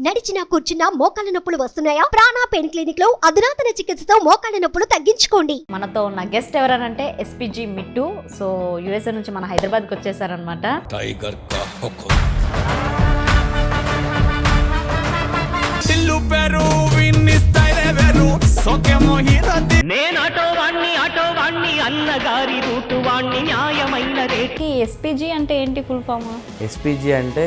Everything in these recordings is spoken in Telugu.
నడిచినా కూర్చున్నా మోకాళ్ళ నొప్పులు వస్తున్నాయా? ప్రాణ పెయిన్ క్లినిక్ లో అధునాతన చికిత్సతో మోకాళ్ళ నొప్పులు తగ్గించుకోండి. మనతో ఉన్న గెస్ట్ ఎవరనంటే ఎస్పీజీ మిట్టు. సో యుఎస్ఏ నుంచి మన హైదరాబాద్కి వచ్చేసారనమాట. టైగర్ కా హుకుమ్ దిల్లు పెరు విన్ని స్టైల్ వెరు సోకేమో హీరది నేను ఆటో వాణ్ణి అన్నగారి రూటు వాణ్ణి న్యాయమైన రేటు. ఎస్పీజీ అంటే ఏంటి ఫుల్ ఫామ్? ఎస్పీజీ అంటే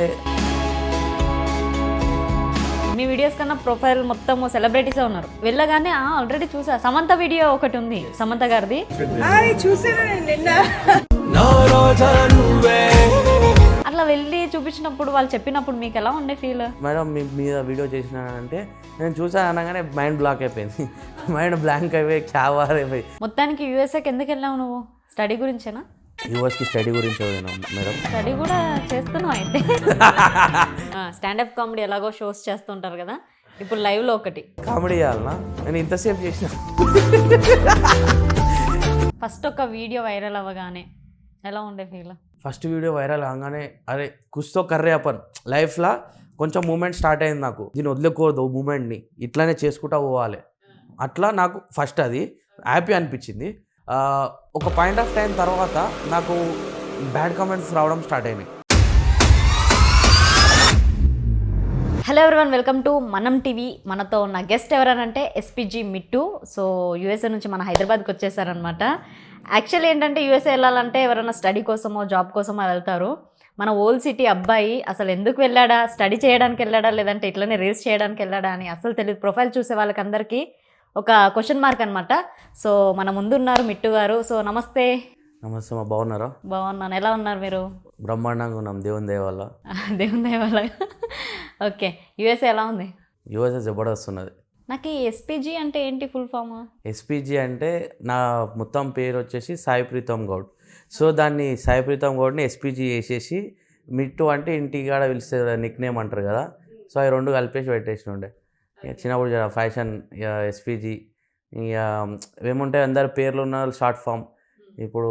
మీ వీడియోస్ కన్నా ప్రొఫైల్ మొత్తం సెలబ్రిటీసే ఉన్నారు. వెళ్ళగానే ఆల్రెడీ చూసా, సమంత వీడియో ఒకటి ఉంది, సమంత గారిది. నా రోజా నువ్వే అట్లా వెళ్ళి చూపించినప్పుడు వాళ్ళు చెప్పినప్పుడు మీకు ఎలా ఉండే ఫీల్? మేడం మీ మీద వీడియో చేసినానంటే నేను చూసాను అనగానే మైండ్ బ్లాక్ అయిపోయింది. మైండ్ బ్లాంక్ అయిపోయి క్యావార్ అయిపోయి. మొత్తానికి యూఎస్ఏకి ఎందుకు వెళ్ళావు నువ్వు? స్టడీ గురించేనా? యూఎస్కి స్టడీ గురించి పోయినాం మేడం. స్టడీ కూడా చేస్తున్నావు అయితే. స్టాండప్ కామెడీ ఎలాగో షోస్ చేస్తుంటారు కదా, ఇప్పుడు లైవ్లో ఒకటి కామెడీ చేయాలనా? నేను ఇంతసేపు చేసిన. ఫస్ట్ ఒక వీడియో వైరల్ అవ్వగానే ఎలా ఉండే ఫీల్? ఫస్ట్ వీడియో వైరల్ కాగానే అరే కుస్తో కర్రే అపన్ లైఫ్లో కొంచెం మూమెంట్ స్టార్ట్ అయింది నాకు. దీన్ని వదిలేకూడదు మూమెంట్ని, ఇట్లానే చేసుకుంటూ పోవాలి. అట్లా నాకు ఫస్ట్ అది హ్యాపీ అనిపించింది. ఒక పాయింట్ ఆఫ్ టైం తర్వాత నాకు బ్యాడ్ కామెంట్స్ రావడం స్టార్ట్ అయినాయి. హలో ఎవరివన్, వెల్కమ్ టు మనం టీవీ. మనతో ఉన్న గెస్ట్ ఎవరనంటే ఎస్పీజీ మిట్టు. సో యూఎస్ఏ నుంచి మన హైదరాబాద్కి వచ్చేసారనమాట. యాక్చువల్లీ ఏంటంటే యూఎస్ఏ వెళ్ళాలంటే ఎవరైనా స్టడీ కోసమో జాబ్ కోసమో వెళ్తారు. మన ఓల్డ్ సిటీ అబ్బాయి అసలు ఎందుకు వెళ్ళాడా, స్టడీ చేయడానికి వెళ్ళాడా లేదంటే ఇట్లనే రీల్స్ చేయడానికి వెళ్ళాడా అని అసలు తెలియదు. ప్రొఫైల్ చూసే వాళ్ళకందరికీ ఒక క్వశ్చన్ మార్క్ అనమాట. సో మన ముందున్నారు మిట్టు గారు. సో నమస్తే. నమస్తే మా, బాగున్నారా? బాగున్నాను. ఎలా ఉన్నారు మీరు? బ్రహ్మాండంగా ఉన్నాం దేవుని దయ వల్ల. దేవుని దయ వల్ల. ఓకే, యూఎస్ఏ ఎలా ఉంది? యూఎస్ఏ జబర్దస్త్ ఉన్నది. నాకు ఈ ఎస్పీజీ అంటే ఏంటి ఫుల్ ఫామ్? ఎస్పీజీ అంటే నా మొత్తం పేరు వచ్చేసి సాయి ప్రీతం గౌడ్. సో దాన్ని సాయి ప్రీతం గౌడ్ని ఎస్పీజీ వేసేసి మిట్టు అంటే ఇంటికాడ పిలిస్తే నిక్ నేమ్ అంటారు కదా, సో అవి రెండు కలిపేసి పెట్టేసి ఉండే. చిన్నప్పుడు జర ఫ్యాషన్ ఎస్పీజీ ఇక ఏముంటాయి అందరు పేర్లు ఉన్న షార్ట్ ఫామ్. ఇప్పుడు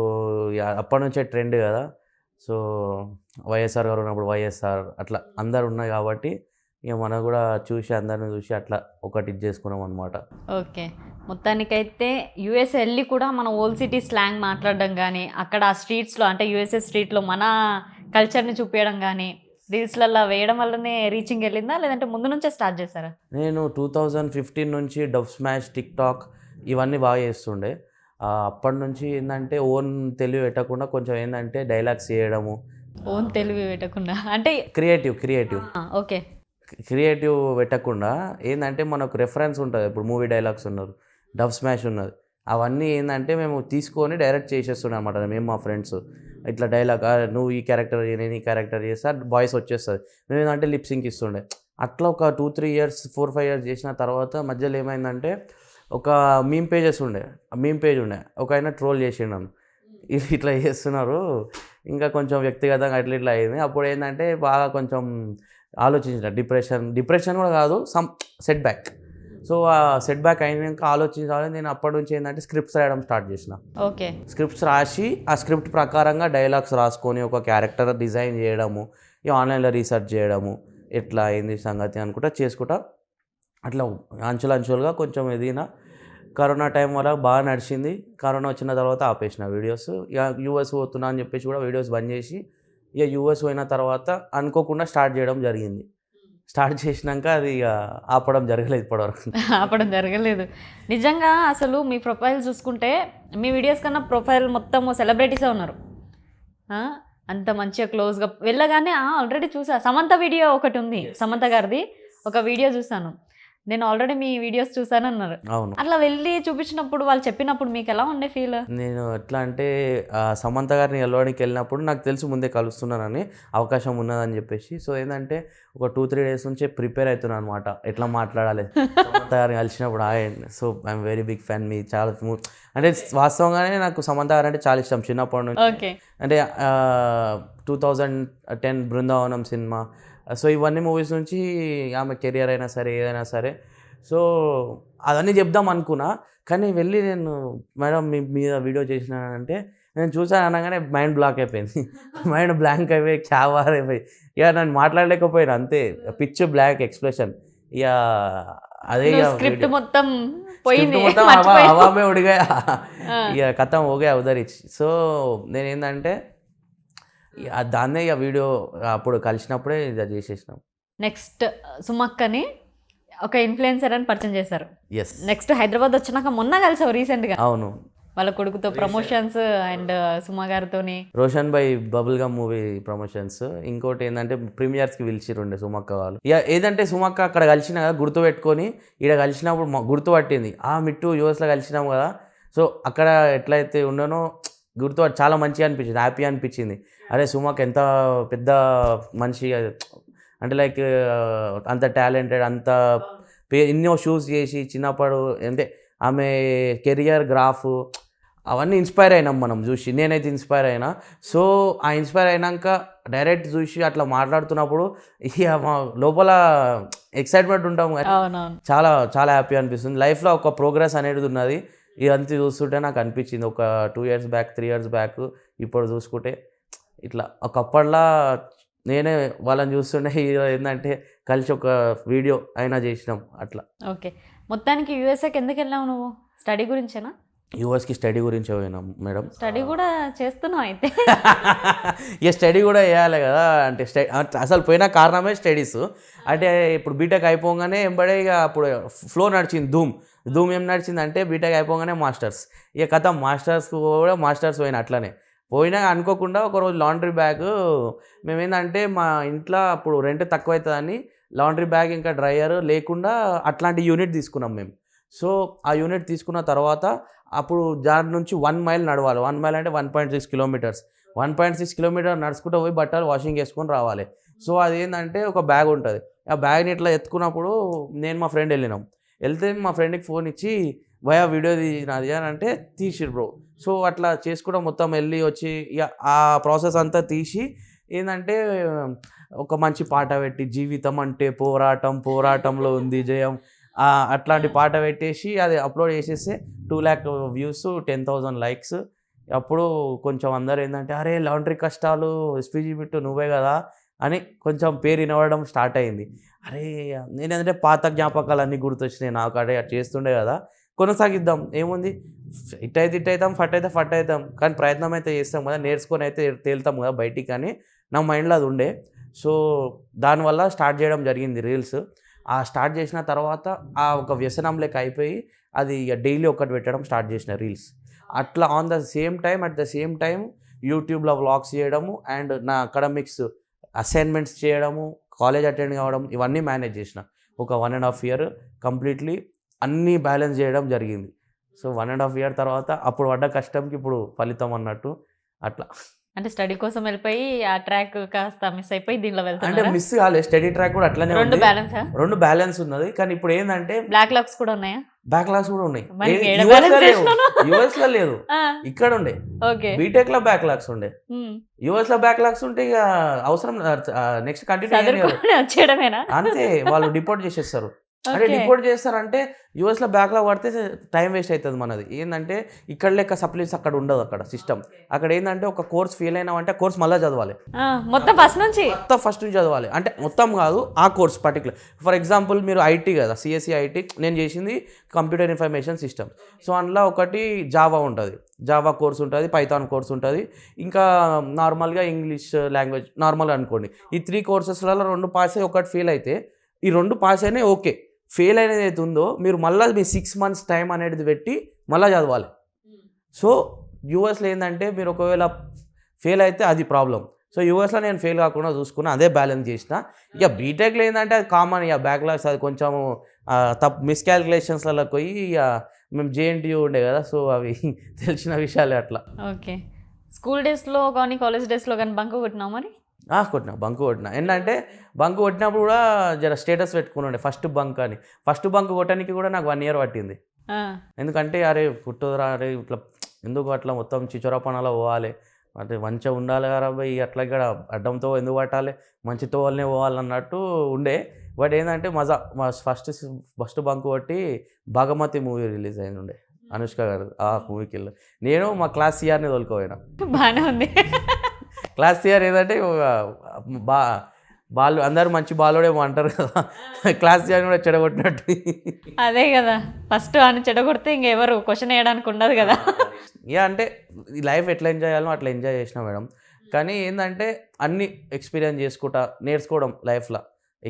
అప్పటి నుంచే ట్రెండ్ కదా. సో వైఎస్ఆర్ గారు ఉన్నప్పుడు వైఎస్ఆర్, అట్లా అందరు ఉన్నాయి కాబట్టి ఇక మనం కూడా చూసి అందరిని చూసి అట్లా ఒకటి చేసుకున్నాం అనమాట. ఓకే, మొత్తానికైతే యూఎస్ఏ వెళ్ళి కూడా మన ఓల్డ్ సిటీ స్లాంగ్ మాట్లాడడం కానీ, అక్కడ ఆ స్ట్రీట్స్లో అంటే యూఎస్ఏ స్ట్రీట్లో మన కల్చర్ని చూపించడం కానీ రీల్స్లలో వేయడం వల్లనే రీచింగ్ వెళ్ళిందా లేదంటే ముందు నుంచే స్టార్ట్ చేశారా? నేను 2015 నుంచి డబ్ స్మాష్, టిక్ టాక్ ఇవన్నీ బాగా చేస్తుండే. అప్పటి నుంచి ఏంటంటే ఓన్ తెలివి పెట్టకుండా కొంచెం ఏంటంటే డైలాగ్స్ చేయడము. ఓన్ తెలివి పెట్టకుండా అంటే క్రియేటివ్ ఓకే, క్రియేటివ్ పెట్టకుండా ఏంటంటే మనకు రెఫరెన్స్ ఉంటుంది. ఇప్పుడు మూవీ డైలాగ్స్ ఉన్నారు, డబ్ స్మాష్ ఉన్నది, అవన్నీ ఏంటంటే మేము తీసుకొని డైరెక్ట్ చేసేస్తున్నాం అనమాట. మేము మా ఫ్రెండ్స్ ఇట్లా డైలాగ్ నువ్వు ఈ క్యారెక్టర్ నేను ఈ క్యారెక్టర్ చేస్తా, వాయిస్ వచ్చేస్తుంది. మేము ఏంటంటే లిప్సింగ్ ఇస్తుండే. అట్లా ఒక 2-3 ఇయర్స్ 4-5 ఇయర్స్ చేసిన తర్వాత మధ్యలో ఏమైందంటే ఒక మీమ్ పేజెస్ ఉండే, ఆ మీమ్ పేజ్ ఉండే, ఒక ఆయన ట్రోల్ చేసిండు ఇట్లా చేస్తున్నారు, ఇంకా కొంచెం వ్యక్తిగతంగా ఇట్లా అయింది. అప్పుడు ఏంటంటే బాగా కొంచెం ఆలోచించిన, డిప్రెషన్ కూడా కాదు, సమ్ సెట్ బ్యాక్. సో ఆ సెట్ బ్యాక్ అయినాక ఆలోచించాలి. నేను అప్పటి నుంచి ఏంటంటే స్క్రిప్ట్స్ రాయడం స్టార్ట్ చేసిన. ఓకే, స్క్రిప్ట్స్ రాసి ఆ స్క్రిప్ట్ ప్రకారంగా డైలాగ్స్ రాసుకొని ఒక క్యారెక్టర్ డిజైన్ చేయడము, ఈ ఆన్లైన్లో రీసెర్చ్ చేయడము, ఎట్లా అయింది సంగతి అనుకుంటా చేసుకుంటా అట్లా అంచులుగా కొంచెం ఎదిగిన. కరోనా టైం వల్ల బాగా నడిచింది. కరోనా వచ్చిన తర్వాత ఆపేసిన వీడియోస్. ఇక యూఎస్ పోతున్నా అని చెప్పేసి కూడా వీడియోస్ బంద్ చేసి ఇక యూఎస్ పోయిన తర్వాత అనుకోకుండా స్టార్ట్ చేయడం జరిగింది. స్టార్ట్ చేసినాక అది ఇక ఆపడం జరగలేదు ఇప్పటివరకు. ఆపడం జరగలేదు. నిజంగా అసలు మీ ప్రొఫైల్ చూసుకుంటే మీ వీడియోస్ కన్నా ప్రొఫైల్ మొత్తం సెలబ్రిటీసే ఉన్నారు. అంత మంచిగా క్లోజ్గా వెళ్ళగానే ఆల్రెడీ చూసా, సమంత వీడియో ఒకటి ఉంది, సమంత గారిది ఒక వీడియో చూసాను నేను. ఆల్రెడీ మీ వీడియోస్ చూసాను అన్నారు. అవును, అట్లా వెళ్ళి చూపించినప్పుడు వాళ్ళు చెప్పినప్పుడు మీకు ఎలా ఉండే ఫీల్? నేను ఎట్లా అంటే సమంత గారిని గెలవడానికి వెళ్ళినప్పుడు నాకు తెలుసు ముందే కలుస్తున్నానని, అవకాశం ఉన్నదని చెప్పేసి. సో ఏంటంటే ఒక 2-3 డేస్ నుంచే ప్రిపేర్ అవుతున్నాను అనమాట, ఎట్లా మాట్లాడాలి. సమంత గారిని కలిసినప్పుడు so I'm very big fan. మీ చాలా అంటే వాస్తవంగానే నాకు సమంత గారు అంటే చాలా ఇష్టం చిన్నప్పటి నుంచి. ఓకే, అంటే 2010 బృందావనం సినిమా, సో ఇవన్నీ మూవీస్ నుంచి ఆమె కెరియర్ అయినా సరే ఏదైనా సరే, సో అవన్నీ చెప్దాం అనుకున్నా. కానీ వెళ్ళి నేను మేడం మీ మీద వీడియో చేసినానంటే నేను చూసాను అనగానే మైండ్ బ్లాక్ అయిపోయింది. మైండ్ బ్లాంక్ అయిపోయి క్యావార్ అయిపోయి ఇక నన్ను మాట్లాడలేకపోయాను అంతే. Pitch black expression. ఇక అదే స్క్రిప్ట్ మొత్తం పోయింది, హవామే ఉడిగా ఇక కథం ఓకే ఉదరిచ్. సో నేనేంటంటే దాన్నే ఇక వీడియో అప్పుడు కలిసినప్పుడే ఇక చేసేసినాం. నెక్స్ట్ సుమక్కని ఒక ఇన్ఫ్లుయెన్సర్ అని పరిచయం చేశారు. ఎస్. నెక్స్ట్ హైదరాబాద్ వచ్చినాక మొన్న కలిసావు రీసెంట్గా అవును. వాళ్ళ కొడుకుతో ప్రమోషన్స్ అండ్ సుమ గారితోని Roshan by bubble gum movie promotions. ఇంకోటి ఏంటంటే ప్రీమియర్స్కి పిలిచిరుండే సుమక్క వాళ్ళు. ఇక ఏదంటే సుమక్క అక్కడ కలిసిన కదా గుర్తు పెట్టుకొని ఇక్కడ కలిసినప్పుడు గుర్తు పట్టింది. మిట్టు యూఎస్లో కలిసినాం కదా, సో అక్కడ ఎట్లయితే ఉండనో గుర్తు చాలా మంచిగా అనిపించింది, హ్యాపీ అనిపించింది. అరే సుమక్క ఎంత పెద్ద మనిషి అంటే లైక్ అంత టాలెంటెడ్, అంత ఎన్నో షూస్ చేసి చిన్నప్పుడు అంటే ఆమె కెరియర్ గ్రాఫ్ అవన్నీ ఇన్స్పైర్ అయినాం మనం చూసి. నేనైతే ఇన్స్పైర్ అయినా. సో ఆ ఇన్స్పైర్ అయినాక డైరెక్ట్ చూసి అట్లా మాట్లాడుతున్నప్పుడు ఇక మా లోపల ఎక్సైట్మెంట్ ఉంటాం కానీ చాలా చాలా హ్యాపీ అనిపిస్తుంది. లైఫ్లో ఒక ప్రోగ్రెస్ అనేది ఉన్నది. ఇదంతా చూస్తుంటే నాకు అనిపించింది ఒక 2 years బ్యాక్ 3 years బ్యాక్ ఇప్పుడు చూసుకుంటే ఇట్లా ఒకప్పట్లా నేనే వాళ్ళని చూస్తుండే ఏంటంటే కలిసి ఒక వీడియో అయినా చేసినాం అట్లా. ఓకే, మొత్తానికి యూఎస్ఏకి ఎందుకు వెళ్ళావు నువ్వు? స్టడీ గురించేనా? యూఎస్కి స్టడీ గురించి పోయినాం మేడం. స్టడీ కూడా చేస్తున్నావు అయితే? ఇక స్టడీ కూడా చేయాలి కదా. అంటే అసలు పోయిన కారణమే స్టడీస్. అంటే ఇప్పుడు బీటెక్ అయిపోగానే ఎంబడే ఇక అప్పుడు ఫ్లో నడిచింది. ధూమ్ ఏం నడిచింది అంటే బీటెక్ అయిపోగానే మాస్టర్స్. ఇక కథ మాస్టర్స్ పోయినా అట్లనే పోయినా అనుకోకుండా ఒకరోజు లాండ్రీ బ్యాగ్ మేమేంటంటే మా ఇంట్లో అప్పుడు రెంట్ తక్కువ అవుతుందని లాండ్రీ బ్యాగ్ ఇంకా డ్రయర్ లేకుండా అట్లాంటి యూనిట్ తీసుకున్నాం మేము. సో ఆ యూనిట్ తీసుకున్న తర్వాత అప్పుడు దాని నుంచి 1 mile నడవాలి. 1 mile అంటే 1.6 kilometers. 1.6 kilometers నడుచుకుంటూ పోయి బట్టలు వాషింగ్ చేసుకొని రావాలి. సో అదేంటంటే ఒక బ్యాగ్ ఉంటుంది. ఆ బ్యాగ్ని ఇట్లా ఎత్తుకున్నప్పుడు నేను మా ఫ్రెండ్ వెళ్తే మా ఫ్రెండ్కి ఫోన్ ఇచ్చి భయా వీడియో నాది అని అంటే తీసిరు బ్రో. సో అట్లా చేసుకుంటూ మొత్తం వెళ్ళి వచ్చి ఇక ఆ ప్రాసెస్ అంతా తీసి ఏంటంటే ఒక మంచి పాట పెట్టి జీవితం అంటే పోరాటంలో ఉంది జయం అట్లాంటి పాట పెట్టేసి అది అప్లోడ్ చేసేస్తే 2 lakh views 10,000 likes. అప్పుడు కొంచెం అందరు ఏంటంటే అరే లాండ్రీ కష్టాలు ఎస్పీజీ బిట్టు నువ్వే కదా అని కొంచెం పేరు వినవడం స్టార్ట్ అయింది. అరే నేనేంటంటే పాత జ్ఞాపకాలు అన్నీ గుర్తొచ్చినాయి నాకు. అడే అది చేస్తుండే కదా, కొనసాగిద్దాం ఏముంది, ఇట్ అవుతాం ఫట్ అవుతాం కానీ ప్రయత్నం అయితే చేస్తాం కదా, నేర్చుకొని అయితే తేలుతాం కదా బయటికి అని నా మైండ్లో అది ఉండే. సో దానివల్ల స్టార్ట్ చేయడం జరిగింది రీల్స్. ఆ స్టార్ట్ చేసిన తర్వాత ఆ ఒక వ్యసనం లెక్క అయిపోయి అది ఇక డైలీ ఒకటి పెట్టడం స్టార్ట్ చేసిన రీల్స్. అట్లా అట్ ద సేమ్ టైం యూట్యూబ్లో వ్లాగ్స్ చేయడము అండ్ నా అకాడమిక్స్ అసైన్మెంట్స్ చేయడము, కాలేజ్ అటెండ్ కావడం ఇవన్నీ మేనేజ్ చేసిన. ఒక 1.5 year కంప్లీట్లీ అన్నీ బ్యాలెన్స్ చేయడం జరిగింది. సో 1.5 year తర్వాత అప్పుడు పడ్డ కష్టంకి ఇప్పుడు ఫలితం అన్నట్టు అట్లా. అంటే స్టడీ కోసం వెళ్ళిపోయి ఆ ట్రాక్ కాస్త మిస్ అయిపోయి దీనిలో వెళ్తాను. అంటే మిస్ కాలేదు, స్టడీ ట్రాక్ కూడా అట్లనే రెండు బ్యాలెన్స్ ఉన్నది. కానీ ఇప్పుడు ఏంటంటే బ్యాక్లాగ్స్ కూడా ఉన్నాయా? బ్యాక్లాగ్స్ కూడా ఉన్నాయి. యూఎస్ లో లేదు, ఇక్కడ ఉండే. బీటెక్ లో బ్యాక్లాగ్స్ ఉండే, యూఎస్ లో బ్యాక్లాగ్స్ ఉంటే ఇక అవసరం నెక్స్ట్ కంటిన్యూ వచ్చేయడమేనా? అంతే, వాళ్ళు డిపోర్ట్ చేసేస్తారు. అంటే డిపోర్ట్ చేస్తారంటే యూఎస్లో బ్యాక్లాగ్ పడితే టైం వేస్ట్ అవుతుంది మనది. ఏంటంటే ఇక్కడ లెక్క సప్లీస్ అక్కడ ఉండదు. అక్కడ సిస్టమ్ అక్కడ ఏంటంటే ఒక కోర్స్ ఫెయిల్ అయినామంటే ఆ కోర్స్ మళ్ళీ చదవాలి, మొత్తం ఫస్ట్ నుంచి చదవాలి. అంటే మొత్తం కాదు, ఆ కోర్స్ పర్టికులర్. ఫర్ ఎగ్జాంపుల్ మీరు ఐటీ కదా, సిఎస్సి ఐటీ, నేను చేసింది కంప్యూటర్ ఇన్ఫర్మేషన్ సిస్టమ్. సో అందులో ఒకటి జావా ఉంటుంది, జావా కోర్స్ ఉంటుంది, పైథాన్ కోర్స్ ఉంటుంది, ఇంకా నార్మల్గా ఇంగ్లీష్ లాంగ్వేజ్ నార్మల్గా అనుకోండి. ఈ 3 కోర్సెస్లలో 2 పాస్ అయ్యి ఒకటి ఫెయిల్ అయితే ఈ 2 పాస్ అయినా ఓకే. ఫెయిల్ అనేది అయితే ఉందో మీరు మళ్ళీ మీ 6 months టైం అనేది పెట్టి మళ్ళీ చదవాలి. సో యూఎస్లో ఏంటంటే మీరు ఒకవేళ ఫెయిల్ అయితే అది ప్రాబ్లం. సో యూఎస్లో నేను ఫెయిల్ కాకుండా చూసుకున్నా, అదే బ్యాలెన్స్ చేసిన. ఇక బీటెక్లో ఏంటంటే అది కామన్, ఇక బ్యాక్లాగ్స్ అది కొంచెం మిస్కాల్కులేషన్స్లలో పోయి ఇక మేము జేఎన్టీయూ ఉండే కదా, సో అవి తెలిసిన విషయాలే అట్లా. ఓకే, స్కూల్ డేస్లో కానీ కాలేజ్ డేస్లో కానీ బంక్ కొట్టినావు? మరి బంక్ కొట్టినా. ఏంటంటే బంక్ కొట్టినప్పుడు కూడా జర స్టేటస్ పెట్టుకుని ఉండే ఫస్ట్ బంక్ కొట్టడానికి కూడా నాకు 1 year పట్టింది. ఎందుకంటే అరే కుట్టురా, అరే ఇట్లా ఎందుకు అట్లా మొత్తం చిచొరపణలో పోవాలి, అంటే మంచిగా ఉండాలి కదా భయ్, అట్లా ఇక్కడ అడ్డంతో ఎందుకు పట్టాలి, మంచితో వాళ్ళనే పోవాలన్నట్టు ఉండే. బట్ ఏంటంటే మా ఫస్ట్ బంక్ కొట్టి భాగమతి మూవీ రిలీజ్ అయింది ఉండే. అనుష్క గారు ఆ మూవీకి వెళ్ళి నేను మా క్లాస్ సిఆర్ని తోలుకోపోయినా. బాగానే ఉంది. క్లాస్ సిఆర్ ఏంటంటే బాల్ అందరూ మంచి బాలోడేమో అంటారు కదా, క్లాస్ సిఆర్ కూడా చెడగొట్టినట్టు. అదే కదా, ఫస్ట్ అని చెడగొడితే ఇంకెవరు క్వశ్చన్ వేయడానికి ఉండదు కదా. ఇక అంటే ఈ లైఫ్ ఎట్లా ఎంజాయ్ చేయాలో అట్లా ఎంజాయ్ చేసిన మేడం. కానీ ఏంటంటే అన్నీ ఎక్స్పీరియన్స్ చేసుకుంటా నేర్చుకోవడం లైఫ్లో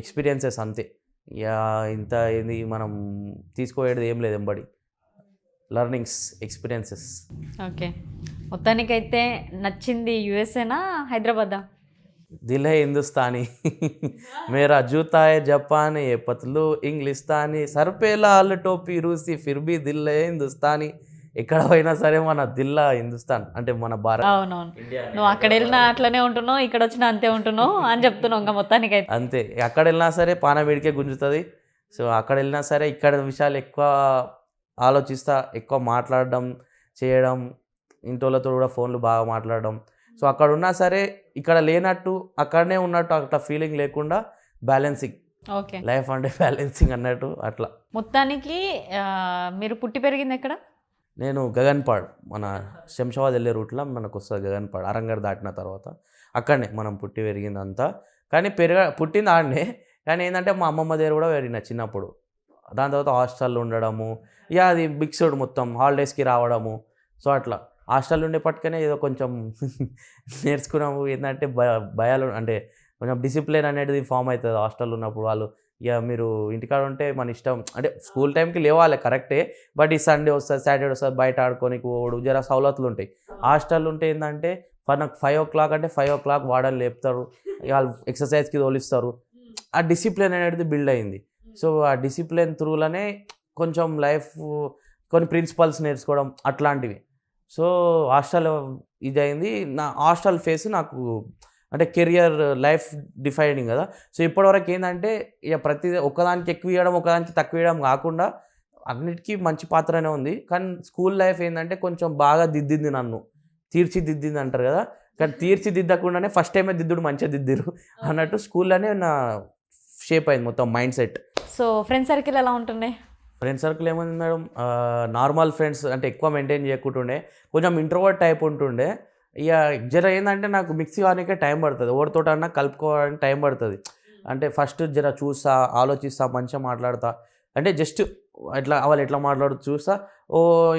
ఎక్స్పీరియన్సెస్ అంతే. ఇక ఇంత ఏంది మనం తీసుకోవేది ఏం లేదు, ఎంబడి లర్నింగ్స్ ఎక్స్పీరియన్సెస్. ఓకే, మొత్తానికైతే నచ్చింది యుఎస్ఏనా హైదరాబాదా? దిల్ హై హిందుస్తానీ మేరా జూతా హై జపానీ ఏ పతులు ఇంగ్లిస్తానీ సర్ పే లాల్ టోపీ రూసీ ఫిర్ బీ దిల్ హై హిందుస్తానీ. ఎక్కడ పోయినా సరే మన దిల్లా హిందుస్థాన్ అంటే మన భారత్. అవునవును, నువ్వు అక్కడ వెళ్ళినా అట్లనే ఉంటున్నావు, ఇక్కడ వచ్చినా అంతే ఉంటున్నావు అని చెప్తున్నావు ఇంకా మొత్తానికైతే. అంతే, ఎక్కడ వెళ్ళినా సరే పాన వేడికే గుంజుతుంది. సో అక్కడ వెళ్ళినా సరే ఇక్కడ విషయాలు ఎక్కువ ఆలోచిస్తా, ఎక్కువ మాట్లాడడం చేయడం, ఇంటోళ్ళతో కూడా ఫోన్లు బాగా మాట్లాడడం. సో అక్కడ ఉన్నా సరే ఇక్కడ లేనట్టు అక్కడనే ఉన్నట్టు అట్లా ఫీలింగ్ లేకుండా బ్యాలెన్సింగ్. ఓకే, లైఫ్ అంటే బ్యాలెన్సింగ్ అన్నట్టు అట్లా. మొత్తానికి మీరు పుట్టి పెరిగింది ఎక్కడ? నేను గగన్పాడ్, మన శంషాబాద్ వెళ్ళే రూట్లో మనకు వస్తుంది గగన్పాడ్, అరంగర్ దాటిన తర్వాత అక్కడనే మనం పుట్టి పెరిగింది అంతా. కానీ పుట్టింది ఆడనే, కానీ ఏంటంటే మా అమ్మమ్మ దగ్గర కూడా పెరిగిన చిన్నప్పుడు. దాని తర్వాత హాస్టల్లో ఉండడము, ఇక అది మిక్స్డ్ మొత్తం హాలిడేస్కి రావడము. సో అట్లా హాస్టల్ ఉండేపట్టుకనే ఏదో కొంచెం నేర్చుకున్నాము. ఏంటంటే భయాలు అంటే కొంచెం డిసిప్లిన్ అనేది ఫామ్ అవుతుంది హాస్టల్ ఉన్నప్పుడు. వాళ్ళు ఇక మీరు ఇంటికాడ ఉంటే మన ఇష్టం అంటే స్కూల్ టైంకి లేవాలి కరెక్టే, బట్ ఈ సండే వస్తుంది సాటర్డే వస్తుంది బయట ఆడుకోనికి పోవడు జర సవలతులు ఉంటాయి. హాస్టల్ ఉంటే ఏంటంటే నాకు 5 o'clock అంటే 5 o'clock వాడని లేపుతారు, వాళ్ళు ఎక్సర్సైజ్కి తోలిస్తారు. ఆ డిసిప్లిన్ అనేది బిల్డ్ అయింది. సో ఆ డిసిప్లిన్ త్రూలోనే కొంచెం లైఫ్ కొన్ని ప్రిన్సిపల్స్ నేర్చుకోవడం అట్లాంటివి. సో హాస్టల్ ఇది అయింది. నా హాస్టల్ ఫేస్ నాకు అంటే కెరియర్ లైఫ్ డిఫైనింగ్ కదా. సో ఇప్పటివరకు ఏంటంటే ఇక ప్రతి ఒకదానికి ఎక్కువ ఇవ్వడం ఒకదానికి తక్కువ ఇవ్వడం కాకుండా అన్నిటికీ మంచి పాత్రనే ఉంది. కానీ స్కూల్ లైఫ్ ఏంటంటే కొంచెం బాగా దిద్దింది, నన్ను తీర్చిదిద్దింది అంటారు కదా. కానీ తీర్చిదిద్దకుండానే ఫస్ట్ టైమే దిద్దుడు మంచిగా దిద్దిరు అన్నట్టు స్కూల్లోనే నా షేప్ అయింది మొత్తం mind set. So friend circle ఎలా ఉంటుండే? ఫ్రెండ్ సర్కిల్ ఏముంది మేడం, నార్మల్ ఫ్రెండ్స్ అంటే ఎక్కువ మెయింటైన్ చేయకుంటుండే, కొంచెం ఇంట్రోవర్ట్ టైప్ ఉంటుండే. ఇక జర ఏంటంటే నాకు మిక్స్ కానికే టైం పడుతుంది, ఎవరితో అన్నా కలుపుకోవడానికి టైం పడుతుంది. అంటే ఫస్ట్ జర చూస్తా, ఆలోచిస్తా, మంచిగా మాట్లాడతా. అంటే జస్ట్ ఎట్లా వాళ్ళు ఎట్లా మాట్లాడుతూ చూస్తా.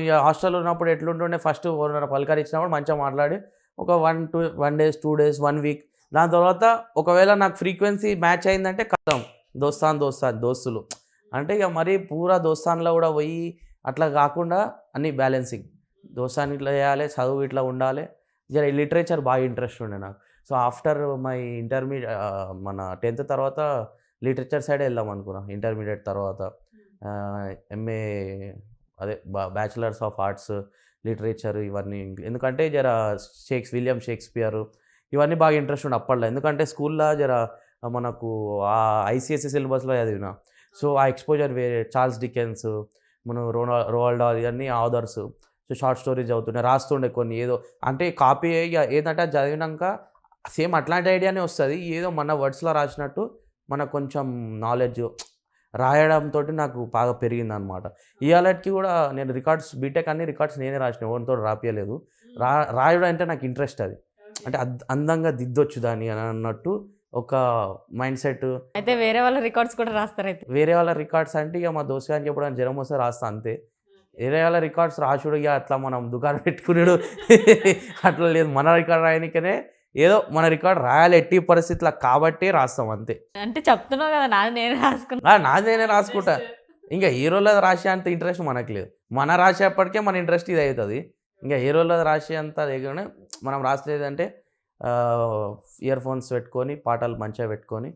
ఇక హాస్టల్లో ఉన్నప్పుడు ఎట్లుంటుండే, ఫస్ట్ పలకరించినప్పుడు మంచిగా మాట్లాడి ఒక 1 days 2 days 1 week, దాని తర్వాత ఒకవేళ నాకు ఫ్రీక్వెన్సీ మ్యాచ్ అయిందంటే కథం దోస్తులు అంటే ఇక మరీ పూరా దోస్తాన్లో కూడా పోయి అట్లా కాకుండా అన్నీ బ్యాలెన్సింగ్. దోస్తాన్ ఇట్లా చేయాలి, చదువు ఇట్లా ఉండాలి. జర లిటరేచర్ బాగా ఇంట్రెస్ట్ ఉండే నాకు. సో ఆఫ్టర్ మై ఇంటర్మీడియట్ మన 10th తర్వాత లిటరేచర్ సైడ్ వెళ్దాం అనుకున్నా. ఇంటర్మీడియట్ తర్వాత MA అదే బ్యాచిలర్స్ ఆఫ్ ఆర్ట్స్ లిటరేచర్ ఇవన్నీ. ఎందుకంటే జర విలియం షేక్స్పియర్ ఇవన్నీ బాగా ఇంట్రెస్ట్ ఉండే అప్పట్లో. ఎందుకంటే స్కూల్లో జర మనకు ఆ ICSE సిలబస్లో చదివిన. సో ఆ ఎక్స్పోజర్ వేరే, చార్ల్స్ డికెన్స్, మనం రోనాల్డ్ డాల్ ఇవన్నీ ఆథర్స్. సో షార్ట్ స్టోరీస్ చదువుతుండే, రాస్తుండే కొన్ని ఏదో అంటే కాపీ ఏంటంటే చదివినాక సేమ్ అట్లాంటి ఐడియానే వస్తుంది, ఏదో మన వర్డ్స్లో రాసినట్టు మనకు కొంచెం నాలెడ్జ్ రాయడంతో నాకు బాగా పెరిగిందనమాట. ఇవాళకి కూడా నేను రికార్డ్స్ బీటెక్ అన్ని రికార్డ్స్ నేనే రాసిన, ఎవరితో రాపియలేదు. రాయడం అంటే నాకు ఇంట్రెస్ట్, అది అంటే అందంగా దిద్దొచ్చు దాన్ని అని అన్నట్టు ఒక మైండ్ సెట్. అయితే వేరే వాళ్ళ రికార్డ్స్ కూడా రాస్తారు? అయితే వేరే వాళ్ళ రికార్డ్స్ అంటే ఇక మా దోస్తు గారికి ఎప్పుడైనా జ్వరం వస్తే రాస్తా అంతే. వేరే వాళ్ళ రికార్డ్స్ రాసుడు ఇక అట్లా మనం దుకాణం పెట్టుకున్నాడు అట్లా లేదు. మన రికార్డ్ రాయనికనే ఏదో మన రికార్డ్ రాయాలి ఎట్టి పరిస్థితుల్లో కాబట్టి రాస్తాం అంతే. అంటే చెప్తున్నావు కదా, నాది నేనే రాసుకుంటా. ఇంకా హీరోలో రాసే అంత ఇంట్రెస్ట్ మనకు లేదు. మన రాసేపటికే మన ఇంట్రెస్ట్ ఇది అవుతుంది. ఇంకా హీరోలో రాసే అంత లేకనే మనం రాసలేదంటే ఇయర్ ఫోన్స్ పెట్టుకొని పాటలు మంచిగా పెట్టుకొని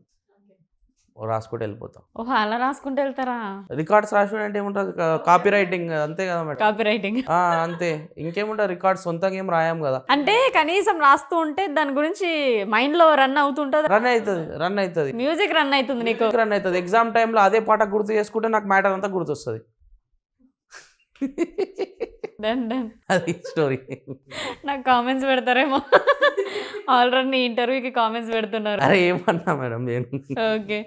రాసుకుంటూ వెళ్ళిపోతాం. ఓహో, అలా రాసుకుంటూ వెళ్తారా? రికార్డ్స్ రాసుకుంటే అంటే ఏముంటుంది, కాపీ రైటింగ్ అంతే కదా మేడం. కాపీ రైటింగ్ అంతే, ఇంకేముంటుంది. రికార్డ్స్ సొంతంగా ఏం రాయం కదా. అంటే కనీసం రాస్తూ ఉంటే దాని గురించి మైండ్లో రన్ అవుతుంటుంది. రన్ అవుతుంది మ్యూజిక్ రన్ అవుతుంది నీకు. రన్ అవుతుంది. ఎగ్జామ్ టైంలో అదే పాట గుర్తు చేసుకుంటే నాకు మ్యాటర్ అంతా గుర్తొస్తుంది. అది స్టోరీ. నాకు కామెంట్స్ పెడతారేమో, ఆల్రెడీ నీ ఇంటర్వ్యూకి కామెంట్స్ పెడుతున్నారు. అరే ఏమన్నా మేడం నేను. ఓకే,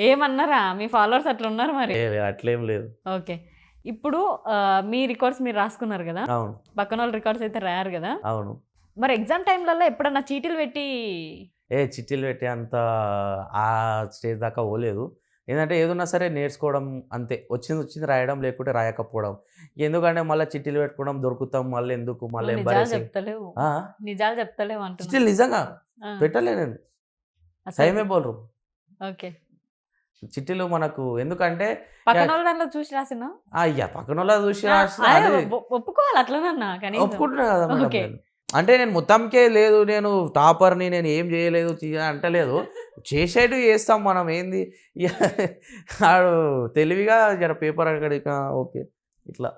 ఏమన్నారా మీ ఫాలోవర్స్? అట్లా ఉన్నారు మరి? అట్లేం లేదు. ఓకే, ఇప్పుడు మీ రికార్డ్స్ మీరు రాసుకున్నారు కదా, అవును పక్కన వాళ్ళ రికార్డ్స్ అయితే రాయారు కదా, అవును. మరి ఎగ్జామ్ టైంలలో ఎప్పుడన్నా చీటీలు పెట్టి చిట్టీలు పెట్టే అంత ఆ స్టేజ్ దాకా పోలేదు. ఏంటంటే ఏదున్నా సరే నేర్చుకోవడం అంతే. వచ్చింది రాయడం, లేకుంటే రాయకపోవడం. ఎందుకంటే మళ్ళీ చిట్టీలు పెట్టుకోవడం, దొరుకుతాం మళ్ళీ ఎందుకు, మళ్ళీ నిజాలు ఎంబారెసింగ్. చెప్తలేవు నిజాలు చెప్తలేవు అంటున్నా. చిట్టీలు నిజంగా ఆ, పెట్టలే నేను. అసలు టైమే బోలరు ఓకే. చిట్టీలు మనకు. ఎందుకంటే పక్కన వాళ్ళ దాంట్లో చూసి రాసిన అయ్యా పక్కన వాళ్ళ చూసి రాసిన అది ఒప్పుకోవాలి అట్లనన్నా కానీ ఒప్పుకుంటున్నా కదా మేడం ఓకే. నేను. అంటే నేను మొత్తంకే లేదు, నేను టాపర్ని, నేను ఏం చేయలేదు అంటలేదు. చేసేటివి చేస్తాం మనం. ఏంది ఇక ఆడు తెలివిగా జర పేపర్ అక్కడ ఓకే ఇట్లా